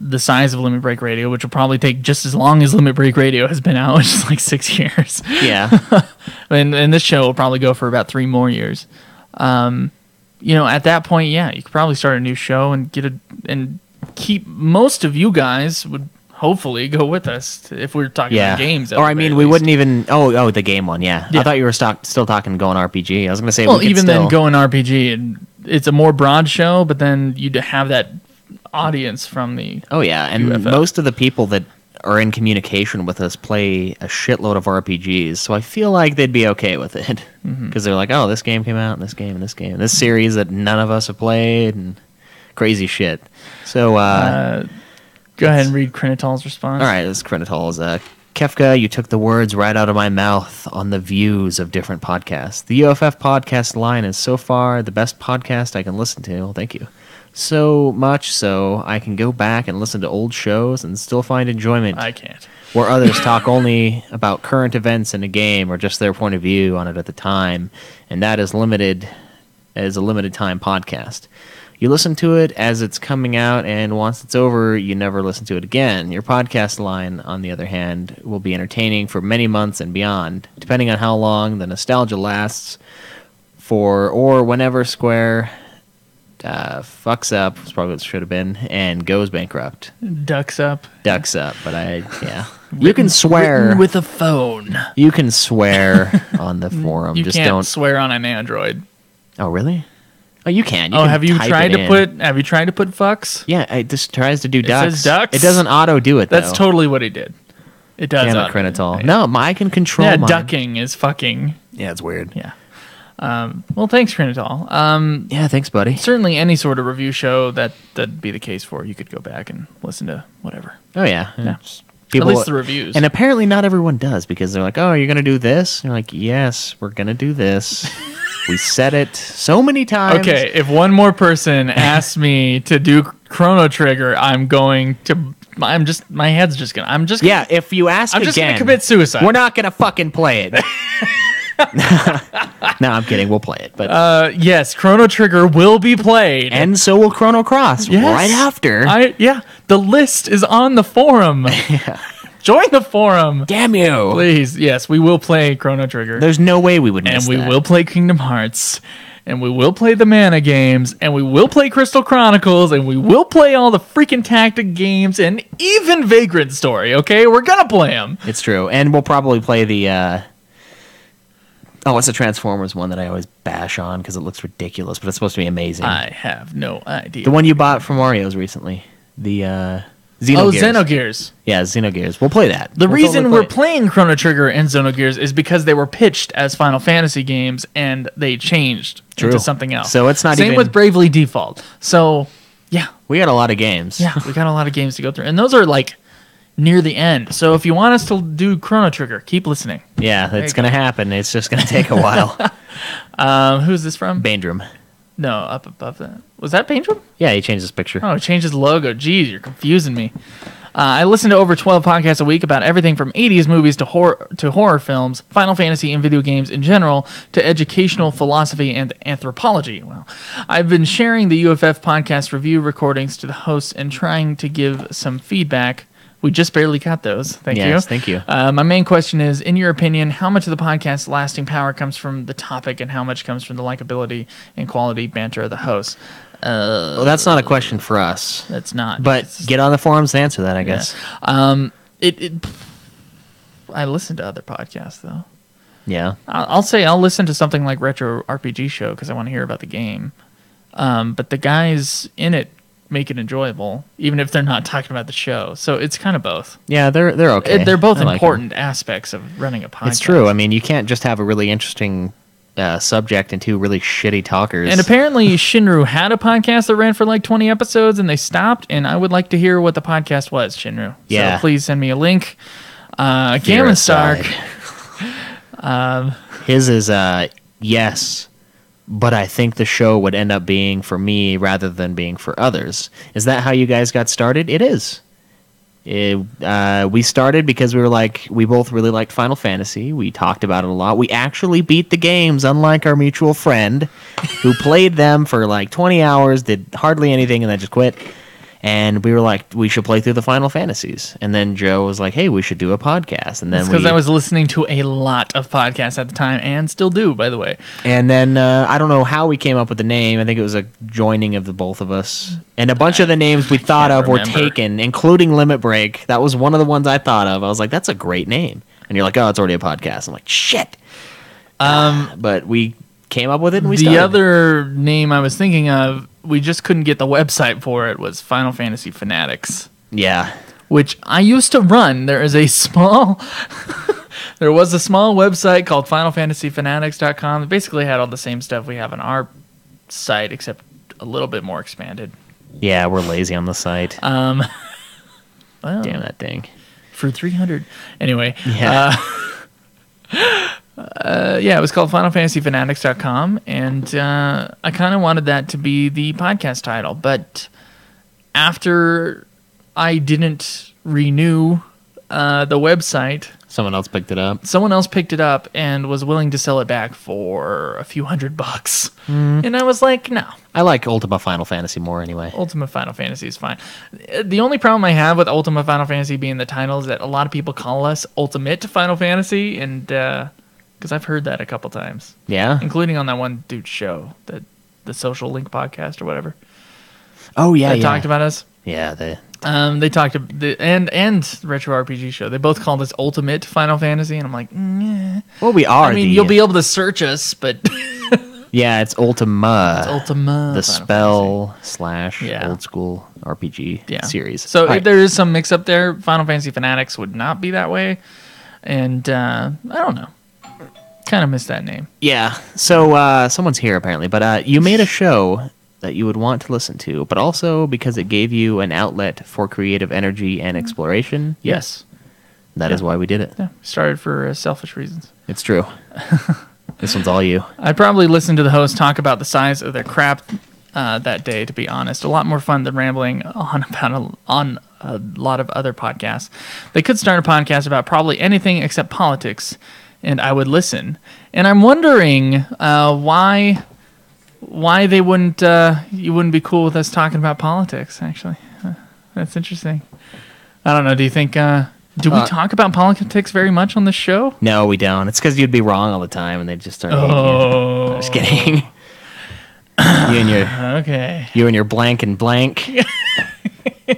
[SPEAKER 3] the size of Limit Break Radio, which will probably take just as long as Limit Break Radio has been out, which is like 6 years.
[SPEAKER 2] Yeah.
[SPEAKER 3] and this show will probably go for about 3 more years. At that point, yeah, you could probably start a new show and and keep most of you guys would hopefully go with us if we're talking about games.
[SPEAKER 2] Or I mean, we wouldn't even. Oh, the game one, yeah. I thought you were still talking going RPG. I was going to say,
[SPEAKER 3] well, even then going RPG, and it's a more broad show, but then you'd have that audience from the
[SPEAKER 2] and
[SPEAKER 3] UFF.
[SPEAKER 2] Most of the people that are in communication with us play a shitload of RPGs, so I feel like they'd be okay with it because they're like, oh, this game came out, and this game, and this game, this series that none of us have played, and crazy shit. So
[SPEAKER 3] go ahead and read Krenitol's response.
[SPEAKER 2] All right, this is Krenitol's. Kefka, you took the words right out of my mouth on the views of different podcasts. The UFF podcast line is so far the best podcast I can listen to. Well, thank you. So much so I can go back and listen to old shows and still find enjoyment.
[SPEAKER 3] I can't.
[SPEAKER 2] Where others talk only about current events in a game or just their point of view on it at the time, and that is limited as a limited time podcast. You listen to it as it's coming out, and once it's over, you never listen to it again. Your podcast line, on the other hand, will be entertaining for many months and beyond, depending on how long the nostalgia lasts for, or whenever Square fucks up, is probably what it should have been, and goes bankrupt.
[SPEAKER 3] Ducks up,
[SPEAKER 2] but you can swear
[SPEAKER 3] with a phone.
[SPEAKER 2] You can swear on the forum.
[SPEAKER 3] You
[SPEAKER 2] just
[SPEAKER 3] can't
[SPEAKER 2] don't
[SPEAKER 3] swear on an Android.
[SPEAKER 2] Oh, really? Oh, you can.
[SPEAKER 3] Have you tried to put fucks?
[SPEAKER 2] Yeah, it just tries to do ducks.
[SPEAKER 3] It says ducks.
[SPEAKER 2] It doesn't auto do it, though.
[SPEAKER 3] That's totally what he did. It does.
[SPEAKER 2] Damn it, Krenitol. No, I can control mine.
[SPEAKER 3] Ducking is fucking.
[SPEAKER 2] Yeah, it's weird.
[SPEAKER 3] Yeah. Well, thanks, Crinitol.
[SPEAKER 2] Yeah, thanks, buddy.
[SPEAKER 3] Certainly any sort of review show that'd be the case for. You could go back and listen to whatever.
[SPEAKER 2] Oh, yeah.
[SPEAKER 3] Yeah.
[SPEAKER 2] People,
[SPEAKER 3] At least the reviews.
[SPEAKER 2] And apparently not everyone does, because they're like, oh, you're going to do this? And you're like, yes, we're going to do this. We said it so many times.
[SPEAKER 3] Okay, if one more person asks me to do Chrono Trigger, my head's just gonna,
[SPEAKER 2] Yeah, if you ask
[SPEAKER 3] I'm
[SPEAKER 2] again,
[SPEAKER 3] just gonna commit suicide.
[SPEAKER 2] we're not going to fucking play it. No, I'm kidding. We'll play it. But
[SPEAKER 3] yes, Chrono Trigger will be played.
[SPEAKER 2] and so will Chrono Cross
[SPEAKER 3] Yes.
[SPEAKER 2] right after.
[SPEAKER 3] The list is on the forum. Join the forum.
[SPEAKER 2] Damn you.
[SPEAKER 3] Please, yes, we will play Chrono Trigger.
[SPEAKER 2] There's no way we would miss
[SPEAKER 3] And we
[SPEAKER 2] that.
[SPEAKER 3] will play Kingdom Hearts. And we will play the Mana games. And we will play Crystal Chronicles. And we will play all the freaking tactic games. And even Vagrant Story, okay? We're gonna play them.
[SPEAKER 2] It's true. And we'll probably play the... what's the Transformers one that I always bash on because it looks ridiculous, but it's supposed to be amazing.
[SPEAKER 3] I have no idea.
[SPEAKER 2] The one you bought from Mario's recently. The Xenogears.
[SPEAKER 3] Oh, Xenogears.
[SPEAKER 2] Yeah, Xenogears. We'll play that.
[SPEAKER 3] The
[SPEAKER 2] We'll
[SPEAKER 3] reason
[SPEAKER 2] totally
[SPEAKER 3] we're
[SPEAKER 2] play it.
[SPEAKER 3] playing Chrono Trigger and Xenogears is because they were pitched as Final Fantasy games and they changed
[SPEAKER 2] True.
[SPEAKER 3] into something else.
[SPEAKER 2] So it's not
[SPEAKER 3] Same
[SPEAKER 2] even-
[SPEAKER 3] with Bravely Default. So, yeah.
[SPEAKER 2] We got a lot of games.
[SPEAKER 3] Yeah, we got a lot of games to go through. And those are like near the end. So if you want us to do Chrono Trigger, keep listening.
[SPEAKER 2] Yeah, it's
[SPEAKER 3] you
[SPEAKER 2] going to happen. It's just going to take a while.
[SPEAKER 3] Who's this from?
[SPEAKER 2] Bandrum.
[SPEAKER 3] No, up above that. Was that Paintrum?
[SPEAKER 2] Yeah, he changed his picture.
[SPEAKER 3] Oh, it changed his logo. Jeez, you're confusing me. I listen to over 12 podcasts a week about everything from 80s movies to horror films, Final Fantasy and video games in general, to educational philosophy and anthropology. Well, I've been sharing the UFF podcast review recordings to the hosts and trying to give some feedback. We just barely got those. Thank you.
[SPEAKER 2] Yes, thank you.
[SPEAKER 3] My main question is, in your opinion, how much of the podcast's lasting power comes from the topic and how much comes from the likability and quality banter of the hosts?
[SPEAKER 2] Well, that's not a question for us.
[SPEAKER 3] That's not.
[SPEAKER 2] But get on the forums to answer that, I guess.
[SPEAKER 3] I listen to other podcasts, though.
[SPEAKER 2] Yeah.
[SPEAKER 3] I'll say I'll listen to something like Retro RPG Show because I want to hear about the game. But the guys in it make it enjoyable, even if they're not talking about the show. So it's kind of both.
[SPEAKER 2] Yeah, they're okay.
[SPEAKER 3] They're both
[SPEAKER 2] I like
[SPEAKER 3] important aspects of running a podcast.
[SPEAKER 2] It's true. I mean, you can't just have a really interesting subject and two really shitty talkers.
[SPEAKER 3] And apparently Shinru had a podcast that ran for like 20 episodes and they stopped, and I would like to hear what the podcast was, Shinru.
[SPEAKER 2] Yeah.
[SPEAKER 3] So please send me a link.
[SPEAKER 2] Fear
[SPEAKER 3] Gammon
[SPEAKER 2] aside.
[SPEAKER 3] Stark.
[SPEAKER 2] His is yes, but I think the show would end up being for me rather than being for others. Is that how you guys got started? It is. We started because we were like, we both really liked Final Fantasy. We talked about it a lot. We actually beat the games, unlike our mutual friend who played them for like 20 hours, did hardly anything, and then just quit. And we were like, we should play through the Final Fantasies. And then Joe was like, hey, we should do a podcast. And then
[SPEAKER 3] Because I was listening to a lot of podcasts at the time, and still do, by the way.
[SPEAKER 2] And then I don't know how we came up with the name. I think it was a joining of the both of us. And a bunch of the names we thought of were
[SPEAKER 3] remember.
[SPEAKER 2] taken, including Limit Break. That was one of the ones I thought of. I was like, that's a great name. And you're like, oh, it's already a podcast. I'm like, shit. But we came up with it and we
[SPEAKER 3] The
[SPEAKER 2] started.
[SPEAKER 3] other name I was thinking of, we just couldn't get the website for it, was Final Fantasy Fanatics,
[SPEAKER 2] Yeah.
[SPEAKER 3] which I used to run. There was a small website called FinalFantasyFanatics.com. It basically had all the same stuff we have on our site, except a little bit more expanded.
[SPEAKER 2] Yeah, we're lazy on the site.
[SPEAKER 3] Well,
[SPEAKER 2] Damn that thing.
[SPEAKER 3] for 300. Anyway,
[SPEAKER 2] Yeah.
[SPEAKER 3] yeah, it was called FinalFantasyFanatics.com, and I kind of wanted that to be the podcast title, but after I didn't renew the website,
[SPEAKER 2] Someone else picked it up.
[SPEAKER 3] someone else picked it up and was willing to sell it back for a few $100. And I was like, no.
[SPEAKER 2] I like Ultima Final Fantasy more anyway.
[SPEAKER 3] Ultima Final Fantasy is fine. The only problem I have with Ultima Final Fantasy being the title is that a lot of people call us Ultimate Final Fantasy, and because I've heard that a couple times,
[SPEAKER 2] Yeah?
[SPEAKER 3] including on that one dude's show, the Social Link podcast or whatever.
[SPEAKER 2] Oh, yeah,
[SPEAKER 3] They
[SPEAKER 2] yeah.
[SPEAKER 3] talked about us.
[SPEAKER 2] Yeah,
[SPEAKER 3] They talked and Retro RPG Show. They both called us Ultimate Final Fantasy, and I'm like,
[SPEAKER 2] well, we are
[SPEAKER 3] I mean, you'll be able to search us, but
[SPEAKER 2] Yeah, it's Ultima.
[SPEAKER 3] Ultima.
[SPEAKER 2] The
[SPEAKER 3] Final
[SPEAKER 2] spell /
[SPEAKER 3] Yeah.
[SPEAKER 2] old school RPG series.
[SPEAKER 3] So
[SPEAKER 2] All right.
[SPEAKER 3] if there is some mix up there, Final Fantasy Fanatics would not be that way. And I don't know. Kind of missed that name.
[SPEAKER 2] Yeah. So someone's here apparently, but you made a show that you would want to listen to, but also because it gave you an outlet for creative energy and exploration.
[SPEAKER 3] Yes.
[SPEAKER 2] That is why we did it.
[SPEAKER 3] Yeah. Started for selfish reasons.
[SPEAKER 2] It's true. This one's all you.
[SPEAKER 3] I'd probably listen to the host talk about the size of their crap that day, to be honest. A lot more fun than rambling on a lot of other podcasts. They could start a podcast about probably anything except politics, and I would listen. And I'm wondering why they wouldn't you wouldn't be cool with us talking about politics, actually. That's interesting. I don't know. Do you think do we talk about politics very much on this show?
[SPEAKER 2] No, we don't. It's because you'd be wrong all the time, and they'd just start hating you. I'm just kidding. You and your blank and blank.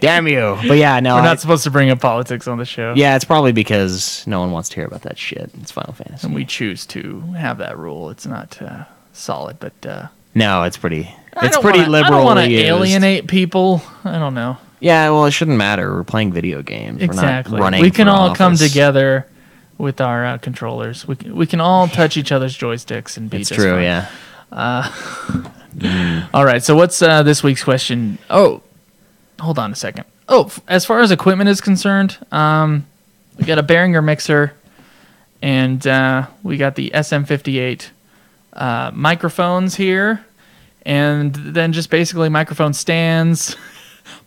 [SPEAKER 2] Damn you. But yeah, no.
[SPEAKER 3] We're not supposed to bring up politics on the show.
[SPEAKER 2] Yeah, it's probably because no one wants to hear about that shit. It's Final Fantasy.
[SPEAKER 3] And we choose to have that rule. It's not solid, but...
[SPEAKER 2] no, it's pretty liberal.
[SPEAKER 3] I don't want to alienate people. I don't know.
[SPEAKER 2] Yeah, well, it shouldn't matter. We're playing video games.
[SPEAKER 3] Exactly.
[SPEAKER 2] We're not running
[SPEAKER 3] we can
[SPEAKER 2] for
[SPEAKER 3] all come
[SPEAKER 2] office.
[SPEAKER 3] together with our controllers. We can all touch each other's joysticks and be
[SPEAKER 2] It's
[SPEAKER 3] just
[SPEAKER 2] true,
[SPEAKER 3] fine.
[SPEAKER 2] yeah.
[SPEAKER 3] All right, so what's this week's question? Oh, hold on a second. Oh, as far as equipment is concerned, we got a Behringer mixer, and we got the SM58 microphones here, and then just basically microphone stands,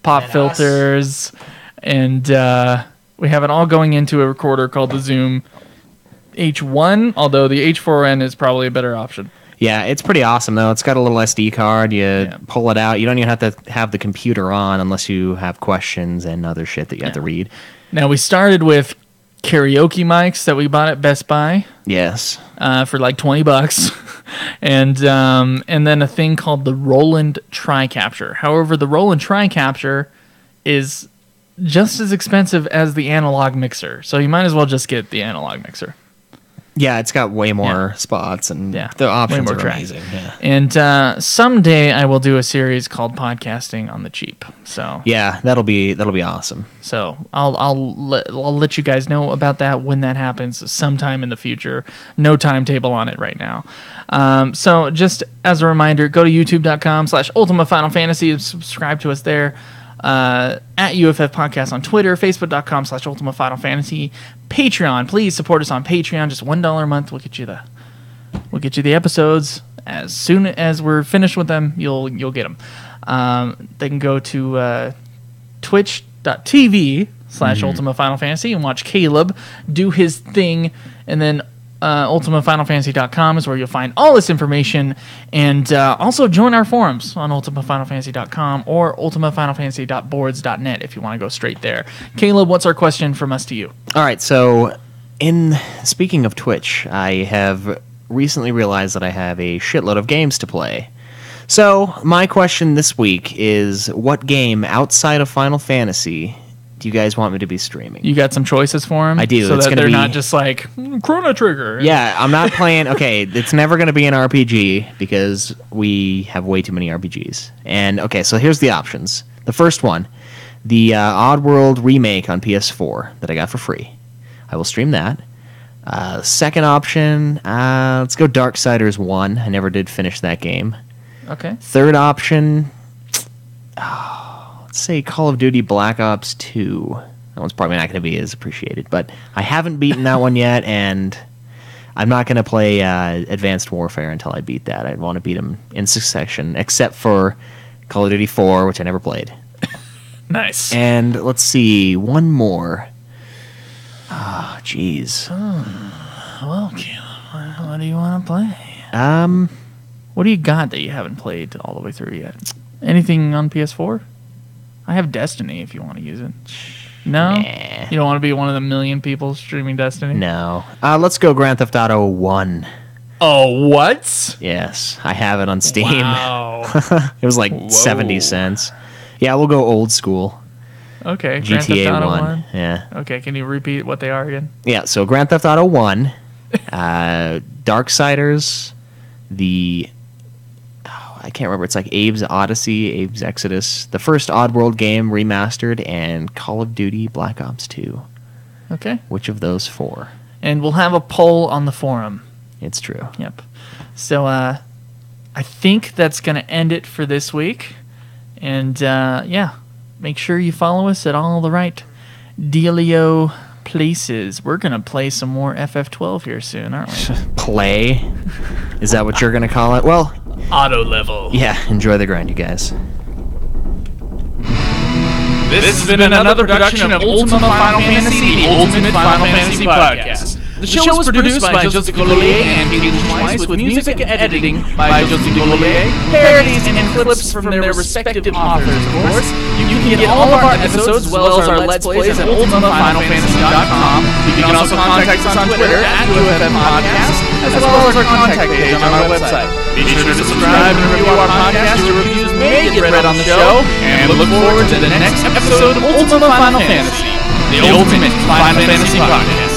[SPEAKER 3] pop filters, and we have it all going into a recorder called the Zoom H1, although the H4n is probably a better option.
[SPEAKER 2] Yeah, it's pretty awesome, though. It's got a little SD card. You pull it out. You don't even have to have the computer on unless you have questions and other shit that you have to read.
[SPEAKER 3] Now, we started with karaoke mics that we bought at Best Buy.
[SPEAKER 2] Yes.
[SPEAKER 3] For like $20, and then a thing called the Roland TriCapture. However, the Roland TriCapture is just as expensive as the analog mixer, so you might as well just get the analog mixer.
[SPEAKER 2] Yeah, it's got way more spots, and the options are amazing. Yeah.
[SPEAKER 3] And someday I will do a series called Podcasting on the Cheap. So
[SPEAKER 2] yeah, that'll be awesome.
[SPEAKER 3] So I'll let you guys know about that when that happens sometime in the future. No timetable on it right now. So just as a reminder, go to youtube.com/Ultima Final Fantasy and subscribe to us there. At UFF Podcast on Twitter, Facebook.com/Ultima Final Fantasy, Patreon. Please support us on Patreon. Just $1 a month. We'll get you the episodes as soon as we're finished with them. You'll get them. They can go to twitch.tv/Ultima Final Fantasy and watch Caleb do his thing, and then UltimaFinalFantasy.com is where you'll find all this information, and also join our forums on UltimaFinalFantasy.com or UltimaFinalFantasy.boards.net if you want to go straight there. Caleb, what's our question from us to you?
[SPEAKER 2] All right, so speaking of Twitch, I have recently realized that I have a shitload of games to play. So my question this week is, what game outside of Final Fantasy do you guys want me to be streaming?
[SPEAKER 3] You got some choices for them?
[SPEAKER 2] I do.
[SPEAKER 3] So
[SPEAKER 2] it's
[SPEAKER 3] that they're not just like, Chrono Trigger.
[SPEAKER 2] Yeah, I'm not playing... Okay, it's never going to be an RPG because we have way too many RPGs. And, okay, so here's the options. The first one, the Oddworld remake on PS4 that I got for free. I will stream that. Second option, let's go Darksiders 1. I never did finish that game.
[SPEAKER 3] Okay.
[SPEAKER 2] Third option... let's say Call of Duty Black Ops 2. That one's probably not going to be as appreciated, but I haven't beaten that one yet, and I'm not going to play Advanced Warfare until I beat that. I want to beat them in succession, except for Call of Duty 4, which I never played.
[SPEAKER 3] Nice.
[SPEAKER 2] And let's see, one more. Oh, jeez.
[SPEAKER 3] Well, Caleb, what do you want to play? What do you got that you haven't played all the way through yet? Anything on PS4? I have Destiny if you want to use it. No?
[SPEAKER 2] Nah.
[SPEAKER 3] You don't want to be one of the million people streaming Destiny?
[SPEAKER 2] No. Let's go Grand Theft Auto 1.
[SPEAKER 3] Oh, what?
[SPEAKER 2] Yes, I have it on Steam.
[SPEAKER 3] Wow.
[SPEAKER 2] It was like 70 cents. Yeah, we'll go old school.
[SPEAKER 3] Okay, Grand Theft
[SPEAKER 2] GTA
[SPEAKER 3] Auto
[SPEAKER 2] 1. Yeah.
[SPEAKER 3] Okay, can you repeat what they are again?
[SPEAKER 2] Yeah, so Grand Theft Auto 1, Darksiders, I can't remember. It's like Abe's Odyssey, Abe's Exodus, the first Oddworld game remastered, and Call of Duty Black Ops 2.
[SPEAKER 3] Okay.
[SPEAKER 2] Which of those four?
[SPEAKER 3] And we'll have a poll on the forum.
[SPEAKER 2] It's true.
[SPEAKER 3] Yep. So I think that's going to end it for this week. And yeah, make sure you follow us at all the right dealio places. We're going to play some more FF12 here soon, aren't we?
[SPEAKER 2] Play? Is that what you're going to call it? Well,
[SPEAKER 3] Auto level.
[SPEAKER 2] yeah, enjoy the grind, you guys.
[SPEAKER 3] This has been another production of Ultima Final Fantasy, the Ultimate Final Fantasy Podcast. The show was produced by Joseph Collier and Haley Schweiss, with music and editing by Joseph Collier, parodies and clips from their respective authors, of course. You can get all of our episodes as well as our Let's Plays at ultimafinalfantasy.com. You can also contact us on Twitter at UFM Podcast, as well as our contact page on our website. Be sure to subscribe and review our podcast. Your reviews may get read on the show, and we look forward to the next episode of Ultima Final Fantasy, the Ultimate Final Fantasy Podcast.